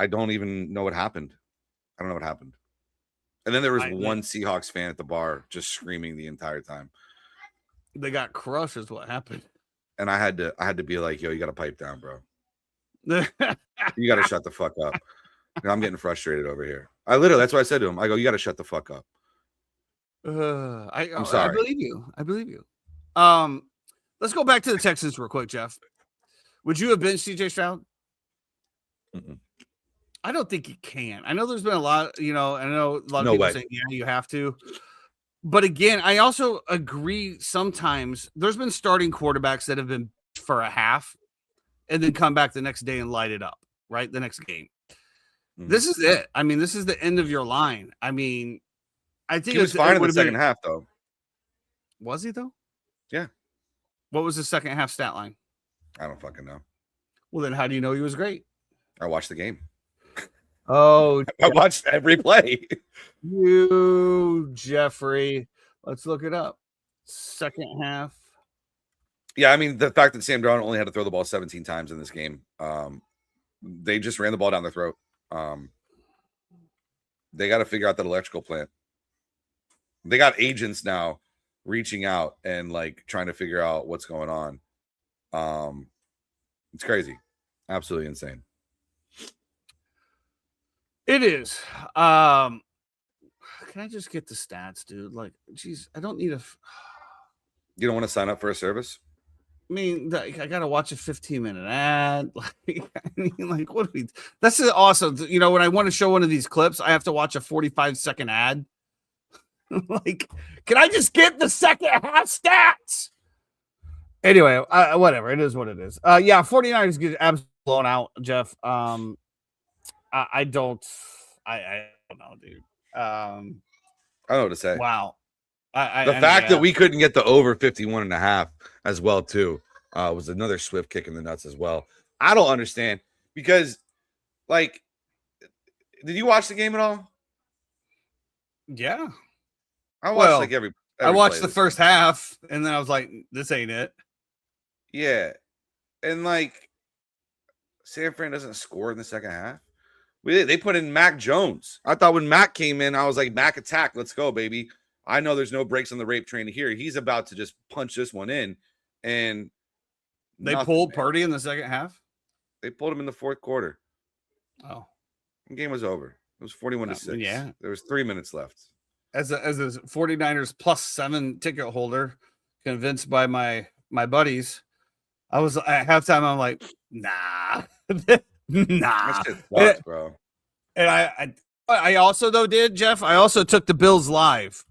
don't even know what happened. I don't know what happened. And then there was one Seahawks fan at the bar just screaming the entire time. They got crushed is what happened. And I had to be like, yo, you got to pipe down, bro. You got to shut the fuck up. I'm getting frustrated over here. That's what I said to him. I go, you got to shut the fuck up. I'm sorry. I believe you. Let's go back to the Texans real quick, Jeff. Would you have benched CJ Stroud? Mm-mm. I don't think you can. I know there's been a lot, I know a lot of people saying, yeah, you have to. But again, I also agree sometimes there's been starting quarterbacks that have been for a half and then come back the next day and light it up, right? The next game. Mm-hmm. This is it. I mean, this is the end of your line. I mean, I think he was fine in the second half, though. Was he, though? Yeah. What was the second half stat line? I don't fucking know. Well, then how do you know he was great? I watched the game. Oh, I watched every play. You, Jeffrey. Let's look it up. Second half. Yeah, I mean, the fact that Sam Darnold only had to throw the ball 17 times in this game, they just ran the ball down their throat. They got to figure out that electrical plant. They got agents now reaching out and like trying to figure out what's going on. It's crazy. Absolutely insane. It is. Can I just get the stats, dude? Like, geez, I don't need You don't want to sign up for a service? I mean, I gotta watch a 15-minute ad. Like, I mean, like, what do we? That's awesome. You know, when I want to show one of these clips, I have to watch a 45-second ad. Like, can I just get the second half stats? Anyway, whatever. It is what it is. Yeah, 49ers get absolutely blown out, Jeff. I don't know, dude. I don't know what to say. Wow. The fact that we couldn't get the over 51.5 as well too was another swift kick in the nuts as well. I don't understand because, like, did you watch the game at all? Yeah. I watched like every I watched the first half and then I was like, this ain't it. Yeah. And like San Fran doesn't score in the second half. They put in Mac Jones. I thought when Mac came in, I was like, Mac attack, let's go, baby. I know there's no brakes on the rape train here. He's about to just punch this one in. And they pulled Purdy in the second half. They pulled him in the fourth quarter. Oh, the game was over. It was 41-6. Yeah. There was 3 minutes left. As a 49ers +7 ticket holder, convinced by my buddies, I was at halftime. I'm like, nah, nah. That shit sucks, bro. And I also though did Jeff. I also took the Bills live.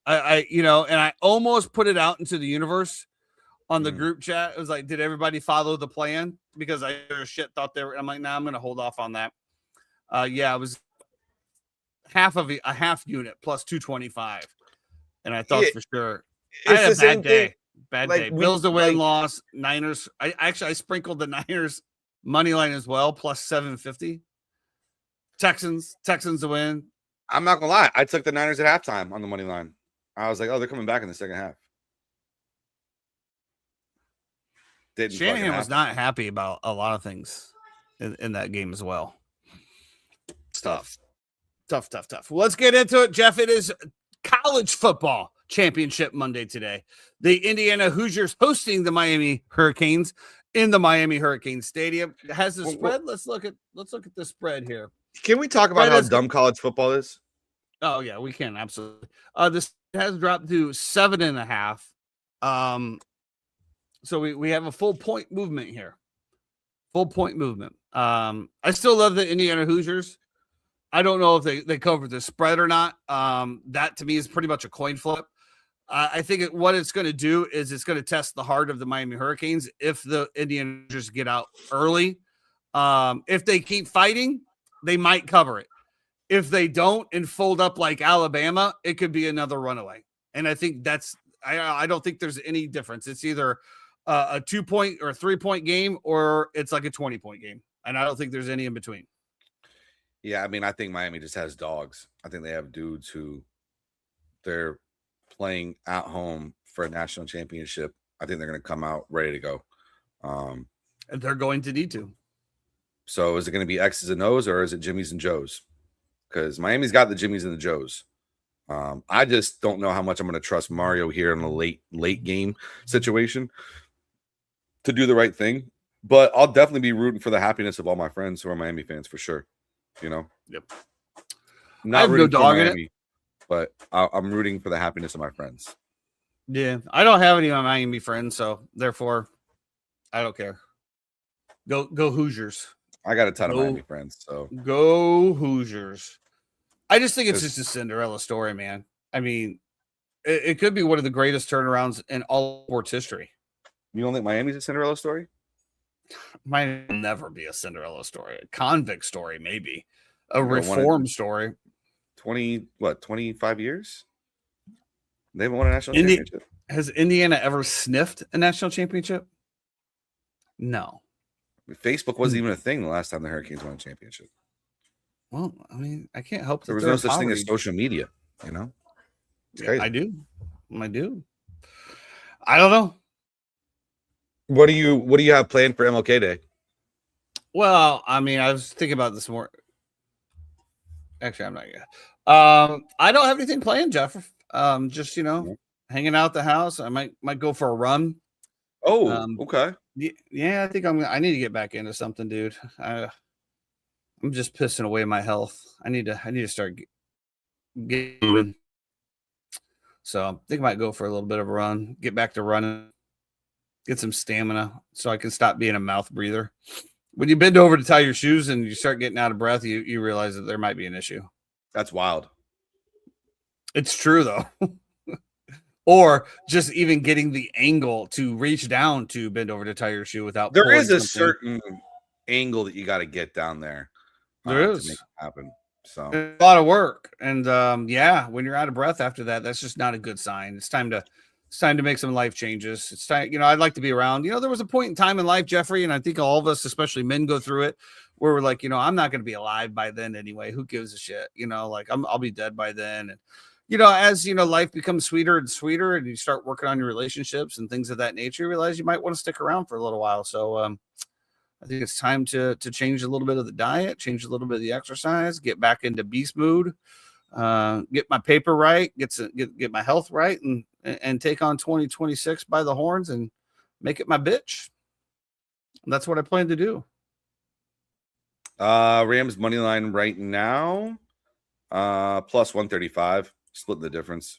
And I almost put it out into the universe on the group chat. It was like, did everybody follow the plan? Because I thought they were. I'm like, nah, I'm gonna hold off on that. Yeah, it was a half unit plus 225, and I thought for sure I had a bad day. Bad day. Bills to win, loss. Niners. I sprinkled the Niners money line as well, plus 750. Texans to win. I'm not gonna lie. I took the Niners at halftime on the money line. I was like, oh, they're coming back in the second half. Shanahan was not happy about a lot of things in that game as well. Tough. Well, let's get into it, Jeff. It is college football championship Monday today. The Indiana Hoosiers hosting the Miami Hurricanes in the Miami Hurricane Stadium. It has the spread. Let's look at the spread here. Can we talk about how dumb college football is? Oh yeah, we can absolutely. This has dropped to 7.5. So we have a full point movement here. Full point movement. I still love the Indiana Hoosiers. I don't know if they covered the spread or not. That to me is pretty much a coin flip. I think what it's going to do is it's going to test the heart of the Miami Hurricanes if the Indiana Hoosiers get out early. If they keep fighting, they might cover it. If they don't and fold up like Alabama, it could be another runaway. And I think I don't think there's any difference. It's either a 2-point or a 3-point game, or it's like a 20-point game. And I don't think there's any in between. Yeah, I mean, I think Miami just has dogs. I think they have dudes who they're playing at home for a national championship. I think they're going to come out ready to go. And they're going to need to. So is it going to be X's and O's, or is it Jimmy's and Joe's? Because Miami's got the Jimmys and the Joes. I just don't know how much I'm going to trust Mario here in a late game situation to do the right thing. But I'll definitely be rooting for the happiness of all my friends who are Miami fans for sure. You know? Yep. Not I have rooting no dog for in Miami, it. but I'm rooting for the happiness of my friends. Yeah. I don't have any of my Miami friends, so therefore I don't care. Go Hoosiers. I got a ton of Miami friends, so go Hoosiers. I just think it's just a Cinderella story, man. I mean, it could be one of the greatest turnarounds in all sports history. You don't think Miami's a Cinderella story? Might never be a Cinderella story. A convict story, maybe. A reform story. 25 years? They haven't won a national championship. Has Indiana ever sniffed a national championship? No. Facebook wasn't even a thing the last time the Hurricanes won a championship. Well, I mean, I can't help. There was no such thing as social media, you know? It's crazy. I do. I don't know. What do you have planned for MLK Day? Well, I mean, I was thinking about this more. Actually, I'm not yet. I don't have anything planned, Jeff. Just hanging out the house. I might go for a run. Oh, okay. Yeah, I think I need to get back into something, dude. I'm just pissing away my health. I need to start getting moving. So I think I might go for a little bit of a run, get back to running, get some stamina so I can stop being a mouth breather. When you bend over to tie your shoes and you start getting out of breath, you realize that there might be an issue. That's wild. It's true, though. Or just even getting the angle to reach down to bend over to tie your shoe without. There is a certain angle that you got to get down there. There is to make it happen. So it's a lot of work, and when you're out of breath after that, that's just not a good sign. It's time to make some life changes. It's time, I'd like to be around. There was a point in time in life, Jeffrey, and I think all of us, especially men, go through it, where we're like, I'm not going to be alive by then anyway. Who gives a shit? I'll be dead by then. And as life becomes sweeter and sweeter, and you start working on your relationships and things of that nature, you realize you might want to stick around for a little while. So I think it's time to change a little bit of the diet, change a little bit of the exercise, get back into beast mood, get my paper right, get my health right, and take on 2026 by the horns and make it my bitch. And that's what I plan to do. Rams money line right now, plus 135, split the difference.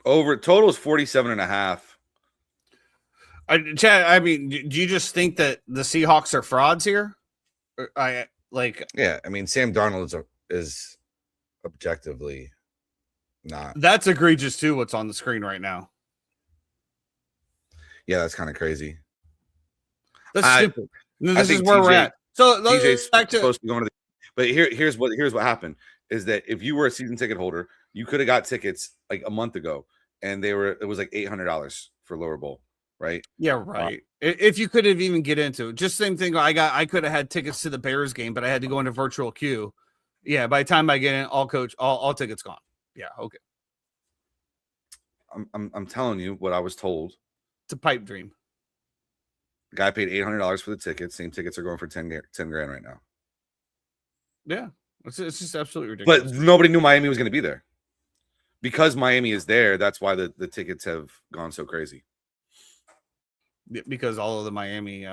Over total is 47.5. Chad, I mean, do you just think that the Seahawks are frauds here? Yeah. I mean, Sam Darnold is objectively not. That's egregious too. What's on the screen right now? Yeah, that's kind of crazy. That's stupid. This is where we're at. So TJ's supposed to be going to the. But here's what happened is that if you were a season ticket holder, you could have got tickets like a month ago, and it was like $800 for lower bowl, right? Yeah, right. If you could have even get into it, just same thing. I could have had tickets to the Bears game, but I had to go into virtual queue. Yeah, by the time I get in, all tickets gone. Yeah, okay. I'm telling you what I was told. It's a pipe dream. The guy paid $800 for the tickets. Same tickets are going for 10 grand right now. Yeah, it's just absolutely ridiculous. But nobody knew Miami was going to be there. Because Miami is there, that's why the tickets have gone so crazy. Because all of the Miami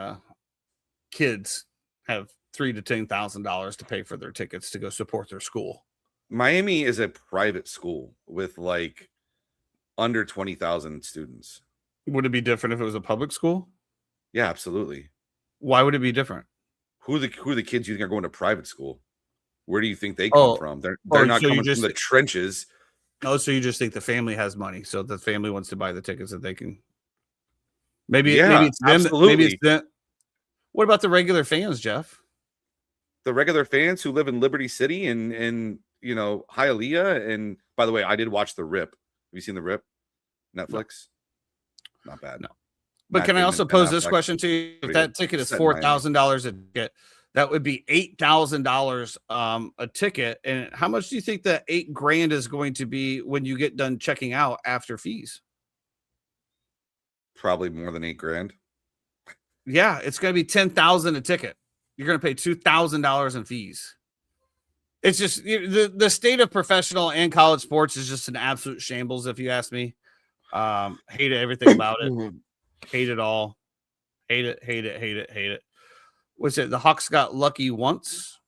kids have $3,000 to $10,000 to pay for their tickets to go support their school. Miami is a private school with like under 20,000 students. Would it be different if it was a public school? Yeah, absolutely. Why would it be different? Who are the kids you think are going to private school? Where do you think they come from? They're not coming from the trenches. Oh, so you just think the family has money, so the family wants to buy the tickets that they can. Maybe it's them. Absolutely. Maybe it's them. What about the regular fans, Jeff? The regular fans who live in Liberty City and Hialeah. And by the way, I did watch The Rip. Have you seen The Rip? Netflix? No. Not bad. No. But can I also pose this question to you? If that ticket is $4,000 a ticket, that would be $8,000 a ticket. And how much do you think that $8,000 is going to be when you get done checking out after fees? Probably more than $8,000. Yeah, it's going to be $10,000 a ticket. You're going to pay $2,000 in fees. It's just the state of professional and college sports is just an absolute shambles, if you ask me. Hate everything about it. Hate it all. Hate it. What's it? The Hawks got lucky once.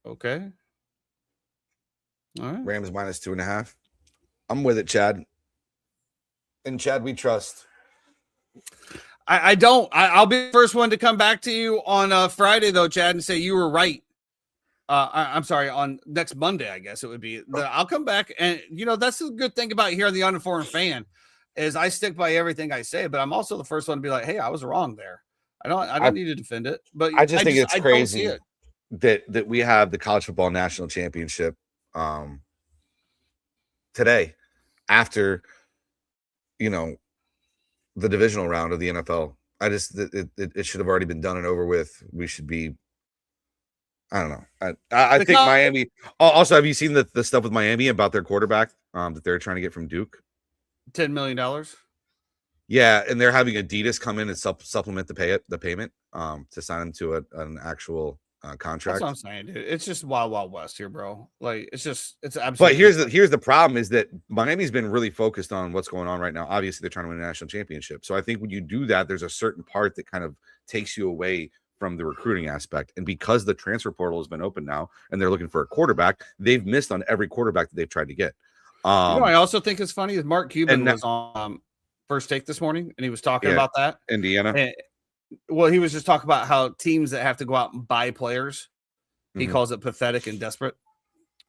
Okay. All right. Rams minus 2.5. I'm with it, Chad. And Chad, we trust. I don't. I'll be the first one to come back to you on Friday, though, Chad, and say you were right. I'm sorry, on next Monday, I guess it would be. I'll come back, and that's the good thing about here on the Uninformed Fan is I stick by everything I say, but I'm also the first one to be like, hey, I was wrong there. I don't need to defend it, but I think it's crazy that we have the college football national championship today after the divisional round of the NFL. It should have already been done and over with. We should be. I don't know. I think Miami. Also, have you seen the stuff with Miami about their quarterback that they're trying to get from Duke? $10 million. Yeah, and they're having Adidas come in and supplement the payment to sign him to an actual contract. That's what I'm saying, dude. It's just wild west here, bro. Like it's absolutely. But here's the problem is that Miami's been really focused on what's going on right now. Obviously, they're trying to win a national championship. So I think when you do that, there's a certain part that kind of takes you away from the recruiting aspect. And because the transfer portal has been open now and they're looking for a quarterback, they've missed on every quarterback that they've tried to get. I also think it's funny is Mark Cuban was on First Take this morning and he was talking about that. Indiana. And, well, he was just talking about how teams that have to go out and buy players, he calls it pathetic and desperate.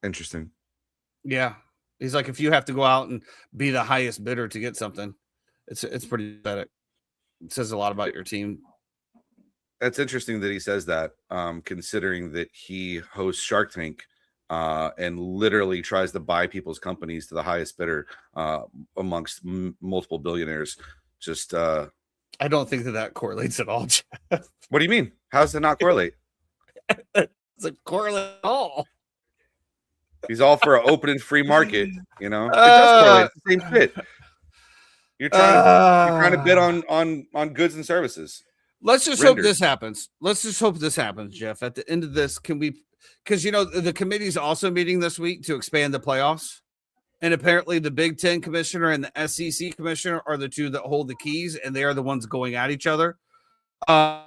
Interesting. Yeah. He's like, if you have to go out and be the highest bidder to get something, it's pretty pathetic. It says a lot about your team. That's interesting that he says that, considering that he hosts Shark Tank and literally tries to buy people's companies to the highest bidder amongst multiple billionaires. Just I don't think that correlates at all, Jeff. What do you mean? How does it not correlate? It's a correlate at all. He's all for an open and free market, you know. It does correlate. It's the same shit. You're trying to bid on goods and services. Let's just hope this happens. Let's just hope this happens, Jeff. At the end of this, can we? Because the committee's also meeting this week to expand the playoffs, and apparently the Big Ten commissioner and the SEC commissioner are the two that hold the keys, and they are the ones going at each other. The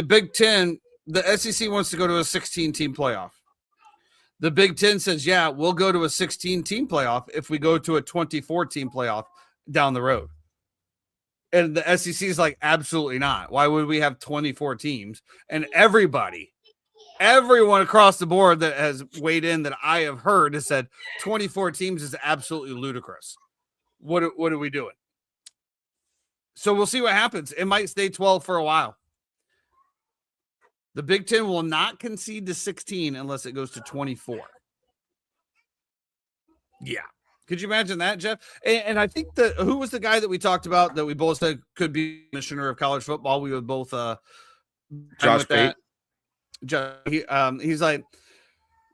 Big Ten, the SEC wants to go to a 16-team playoff. The Big Ten says, yeah, we'll go to a 16-team playoff if we go to a 24-team playoff down the road. And the SEC is like, absolutely not. Why would we have 24 teams? And everyone across the board that has weighed in that I have heard has said 24 teams is absolutely ludicrous. What are we doing? So we'll see what happens. It might stay 12 for a while. The Big Ten will not concede to 16 unless it goes to 24. Yeah. Could you imagine that, Jeff? And I think who was the guy that we talked about that we both said could be commissioner of college football? We would both Josh Pate. He's like,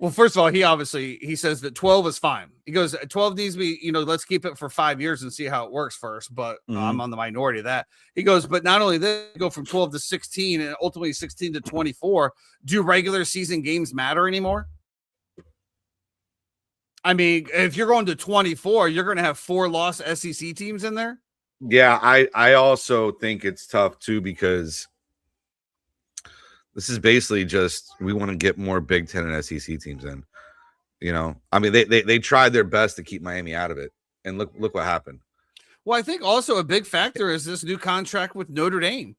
well, first of all, he says that 12 is fine. He goes, 12 needs to be, let's keep it for 5 years and see how it works first. But I'm on the minority of that. He goes, but not only this, go from 12 to 16 and ultimately 16 to 24. Do regular season games matter anymore? I mean, if you're going to 24, you're going to have 4 lost SEC teams in there. Yeah, I also think it's tough too because this is basically just we want to get more Big Ten and SEC teams in. I mean, they tried their best to keep Miami out of it, and look what happened. Well, I think also a big factor is this new contract with Notre Dame.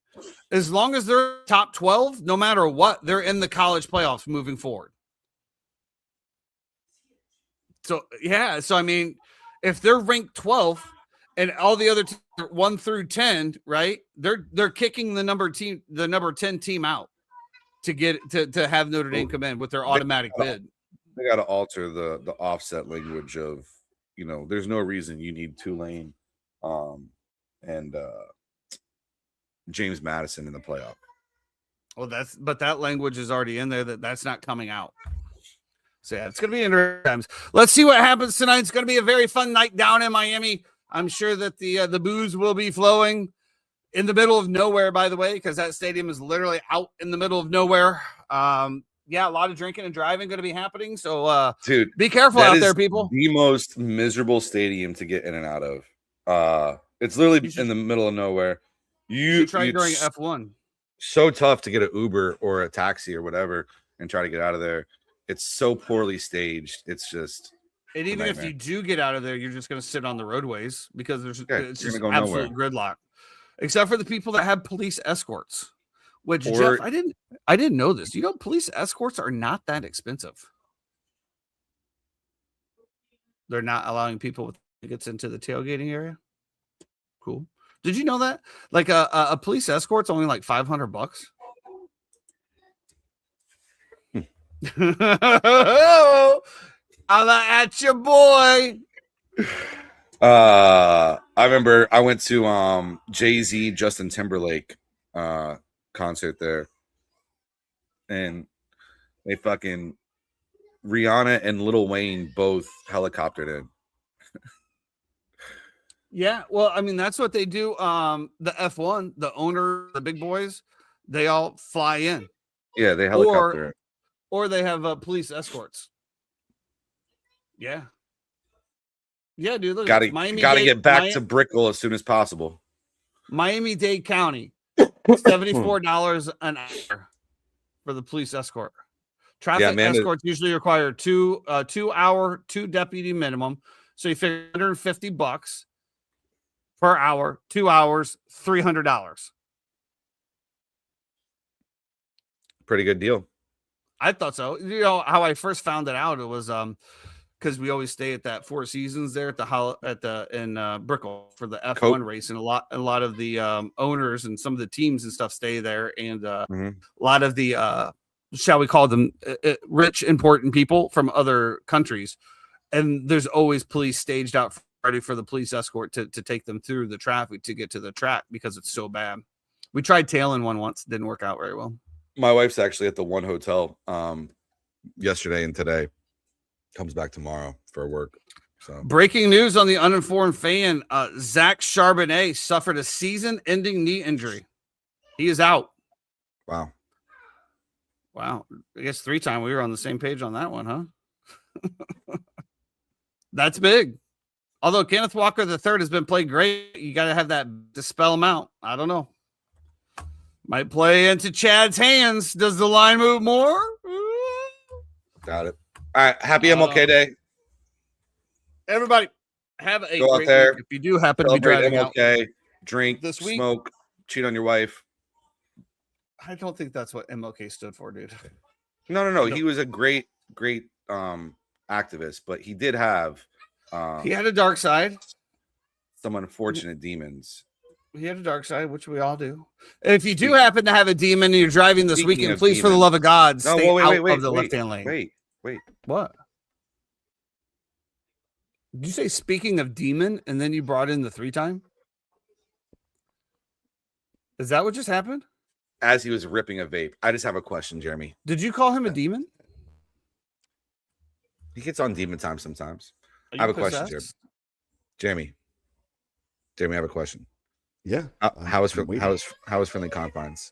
As long as they're top 12, no matter what, they're in the college playoffs moving forward. So, yeah. So, I mean, if they're ranked 12th and all the other 1 through 10, right, they're kicking the number 10 team out to get to have Notre Dame come in with their automatic bid. They got to alter the offset language of, there's no reason you need Tulane and James Madison in the playoff. Well, but that language is already in there that's not coming out. So yeah, it's going to be interesting times. Let's see what happens tonight. It's going to be a very fun night down in Miami. I'm sure that the booze will be flowing in the middle of nowhere, by the way, because that stadium is literally out in the middle of nowhere. Yeah, a lot of drinking and driving going to be happening. So, dude, be careful out there, people. The most miserable stadium to get in and out of. It's literally in the middle of nowhere. You try during F1. So tough to get an Uber or a taxi or whatever and try to get out of there. It's so poorly staged. It's just. And even if you do get out of there, you're just going to sit on the roadways because it's just go absolute gridlock. Except for the people that have police escorts, which Jeff, I didn't know this. Police escorts are not that expensive. They're not allowing people with tickets into the tailgating area. Cool. Did you know that? Like a police escort's only like $500. I'm at your boy. I remember I went to Jay-Z Justin Timberlake concert there, and they fucking Rihanna and Lil Wayne both helicoptered in. Yeah, well, I mean, that's what they do. The F1, the owner, the big boys, they all fly in, Yeah, they helicopter. or they have police escorts. Yeah, yeah, dude. Look, Got it's to Miami-Dade, get back to Brickell as soon as possible. Miami-Dade County, $74 an hour for the police escort. Traffic escorts usually require 2 hour, 2 deputy minimum. So you figure $150 per hour, 2 hours, $300. Pretty good deal. I thought so. You know how I first found it out? It was because we always stay at that Four Seasons there in Brickell for the F1 race, and a lot of the owners and some of the teams and stuff stay there, and a lot of the shall we call them rich, important people from other countries, and there's always police staged out ready for the police escort to take them through the traffic to get to the track because it's so bad. We tried tailing one once, didn't work out very well. My wife's actually at the one hotel yesterday and today. Comes back tomorrow for work. So breaking news on the uninformed fan: Zach Charbonnet suffered a season-ending knee injury. He is out. Wow. I guess 3-time we were on the same page on that one, huh? That's big. Although Kenneth Walker III has been playing great, you got to have that to spell him out. I don't know. Might play into Chad's hands. Does the line move more? Got it. All right. Happy MLK Day. Everybody, have a go great out there. week. If you do happen to be driving MLK, out drink this week, smoke, cheat on your wife. I don't think that's what MLK stood for, dude. No. He was a great activist, but he did have he had a dark side. Some unfortunate demons. He had a dark side, which we all do. If you do happen to have a demon and you're driving this weekend, please, for the love of God, stay out of the left-hand lane. Wait. What? Did you say speaking of demon and then you brought in the 3-time? Is that what just happened? As he was ripping a vape. I just have a question, Jeremy. Did you call him a demon? He gets on demon time sometimes. I have a question, Jeremy. Jeremy, I have a question. Yeah. How was Friendly Confines?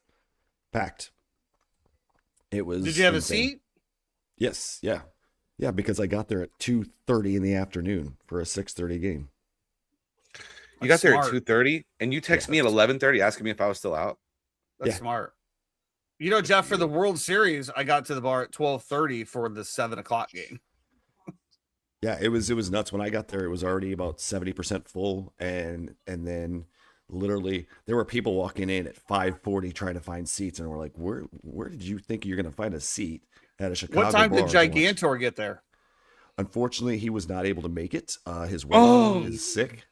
Packed. It was. Did you have insane. a seat? Yes. Yeah, because I got there at 2:30 in the afternoon for a 6:30 game. You got there at 2:30, and you text me at 11:30 asking me if I was still out. That's smart. You know, Jeff, for the World Series, I got to the bar at 12:30 for the 7:00 game. Yeah, it was nuts. When I got there, it was already about 70% full, and then literally there were people walking in at 5:40 trying to find seats, and we're like, where did you think you're going to find a seat at a Chicago What time bar? did Gigantor get there? Unfortunately, he was not able to make it. His wife is sick.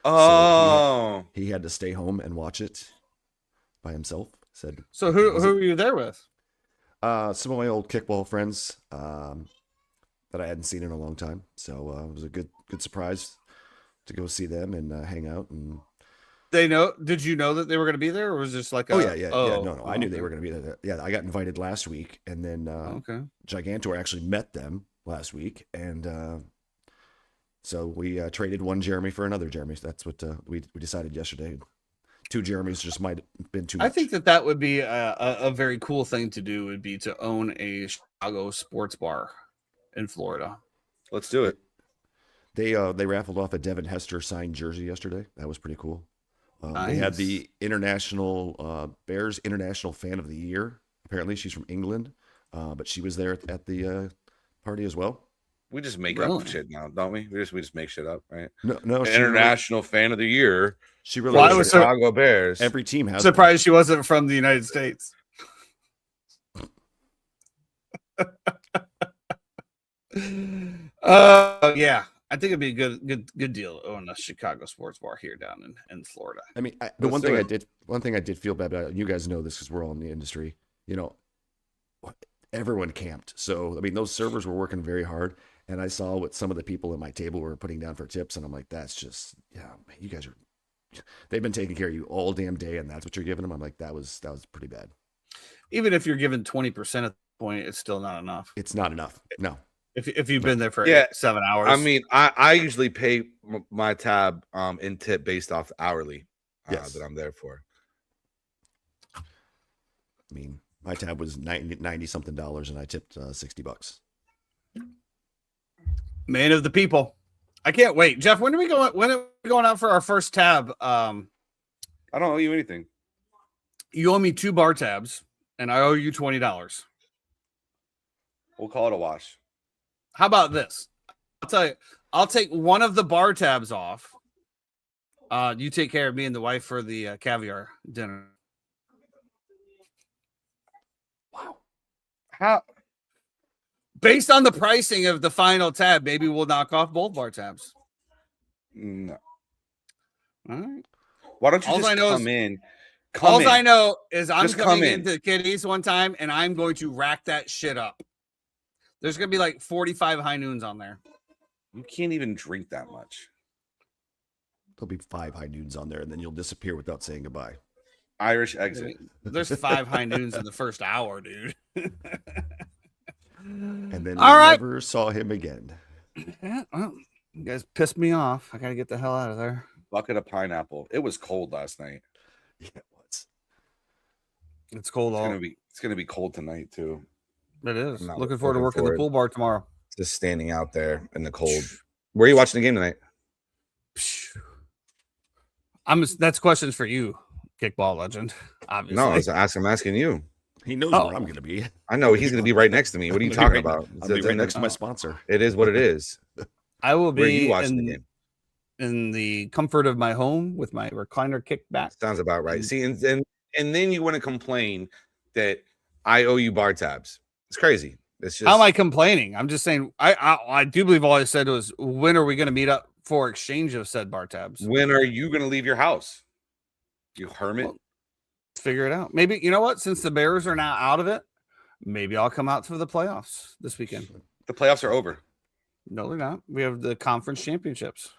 Oh, so he had to stay home and watch it by himself. So who were you there with? Some of my old kickball friends that I hadn't seen in a long time. So it was a good surprise to go see them and hang out. And did you know that they were going to be there, or was it just like no, I knew they were going to be there. Yeah, I got invited last week, and then Gigantor actually met them last week, and so we traded one Jeremy for another Jeremy. So that's what we decided yesterday. 2 Jeremys just might have been too much. I think that would be a very cool thing to do, would be to own a Chicago sports bar in Florida. Let's do it. They raffled off a Devin Hester signed jersey yesterday. That was pretty cool. Nice. They had the international Bears International Fan of the Year. Apparently, she's from England, but she was there at the party as well. We just make up shit now, don't we? We just make shit up, right? No. International Fan of the Year. She really was Chicago Bears. Every team has. Surprised she wasn't from the United States. Yeah, I think it'd be a good deal to own a Chicago sports bar here down in Florida. I mean, one thing I did feel bad about, you guys know this because we're all in the industry, you know, everyone camped. So, I mean, those servers were working very hard, and I saw what some of the people at my table were putting down for tips, and I'm like, that's just, man, you guys they've been taking care of you all damn day, and that's what you're giving them. I'm like, that was pretty bad. Even if you're given 20% at the point, it's still not enough. It's not enough. No. If you've been there for Yeah, 7 hours. I mean, I usually pay my tab in tip based off hourly Yes. that I'm there for. I mean, my tab was 90 something dollars, and I tipped $60. Man of the people. I can't wait. Jeff, when are we going out for our first tab? I don't owe you anything. You owe me 2 bar tabs, and I owe you $20. We'll call it a wash. How about this? I'll tell you, I'll take one of the bar tabs off. You take care of me and the wife for the caviar dinner. Wow. How? Based on the pricing of the final tab, maybe we'll knock off both bar tabs. No. All right. Why don't you All just I know come is- in? All I know is I'm Just come coming in. into Kitty's one time, and I'm going to rack that shit up. There's going to be like 45 high noons on there. You can't even drink that much. There'll be 5 high noons on there, and then you'll disappear without saying goodbye. Irish exit. There's 5 high noons in the first hour, dude. And then All we right. never saw him again. Yeah, well, you guys pissed me off. I got to get the hell out of there. Bucket of pineapple. It was cold last night. Yeah, it was. It's cold all. It's gonna be cold tonight too. It is. I'm not Looking forward to looking working the forward. pool bar tomorrow. Just standing out there in the cold. Where are you watching the game tonight? That's questions for you, kickball legend. Obviously. No, I'm asking you. He knows Oh. where I'm going to be. I know he's going to be right next to me. What are you talking about? I'll be right next to my sponsor. It is what it is. I will Where are you be watching the game? in the comfort of my home with my recliner kicked back. Sounds about right. See, and then you want to complain that I owe you bar tabs. It's crazy. It's just How am I complaining? I'm just saying I do believe all I said was, when are we going to meet up for exchange of said bar tabs? when are you going to leave your house? You hermit. Well, figure it out. Maybe, you know what? Since the Bears are now out of it, maybe I'll come out for the playoffs this weekend. The playoffs are over. No, they're not. We have the conference championships.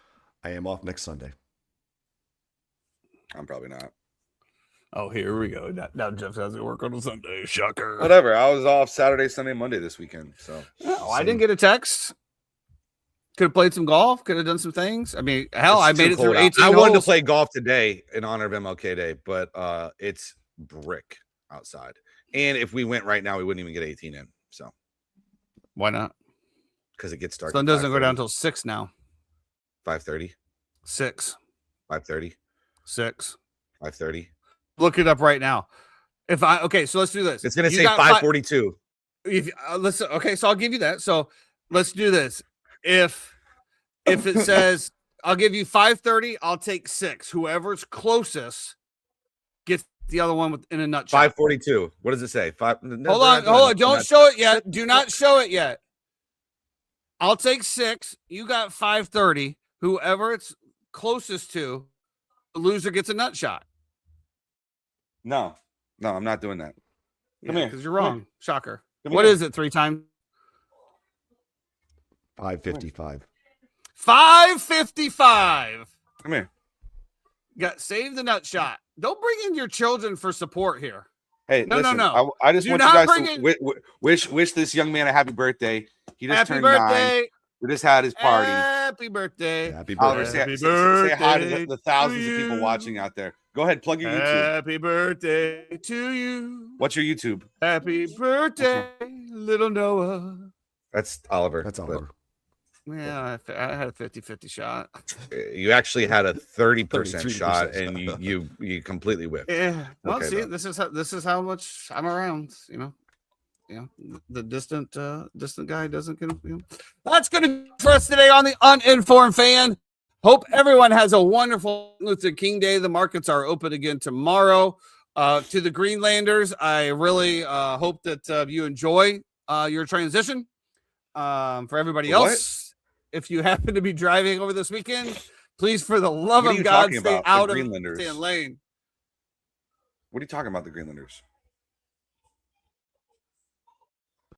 I am off next Sunday. I'm probably not. Oh, here we go. Now Jeff has to work on a Sunday. Shocker. Whatever. I was off Saturday, Sunday, Monday this weekend. So Oh, I didn't get a text. Could have played some golf. Could have done some things. I mean, hell, I It's made too it through cold out. 18 I wanted to holes. play golf today in honor of MLK Day, but it's brick outside. And if we went right now, we wouldn't even get 18 in. So Why not? because it gets dark. Sun at doesn't go down 5:30. till 6 now. 5:30, 6. 5:30, 6. 5:30. Look it up right now. Okay, so let's do this. It's gonna You say got 5:42. Okay, so I'll give you that. So let's do this. If it says I'll give you 5:30, I'll take 6. Whoever's closest gets the other one in a nutshell. 5:42. What does it say? Hold on. Don't show it yet. Do not show it yet. I'll take 6. You got 5:30. Whoever it's closest to, the loser gets a nut shot. No, I'm not doing that. Come here. Because you're wrong. Shocker. Come What here. is it? 3 times? 555. 555. Come here. Save the nut shot. Don't bring in your children for support here. Hey, No, listen, no. I just Do want you not guys bring to in- wish this young man a happy birthday. He just Happy turned 9. birthday. We just had his party. Happy birthday. Happy Oliver, birthday. say hi to birthday the thousands of people you. watching out there. Go ahead, plug your YouTube. Happy birthday to you. What's your YouTube? Happy birthday, little Noah. That's Oliver. That's but Oliver. Yeah, I had a 50-50 shot. You actually had a 30% 33% shot, and you completely whipped. Yeah. Well, Okay, see, though. this is how much I'm around. The distant guy doesn't get. That's going to be for us today on the Uninformed Fan. Hope everyone has a wonderful Luther King Day. The markets are open again tomorrow. To the Greenlanders, I really hope that you enjoy your transition. For everybody What? else, if you happen to be driving over this weekend, please, for the love What are of you God, talking stay about? The out of Greenlanders? the lane. What are you talking about, the Greenlanders?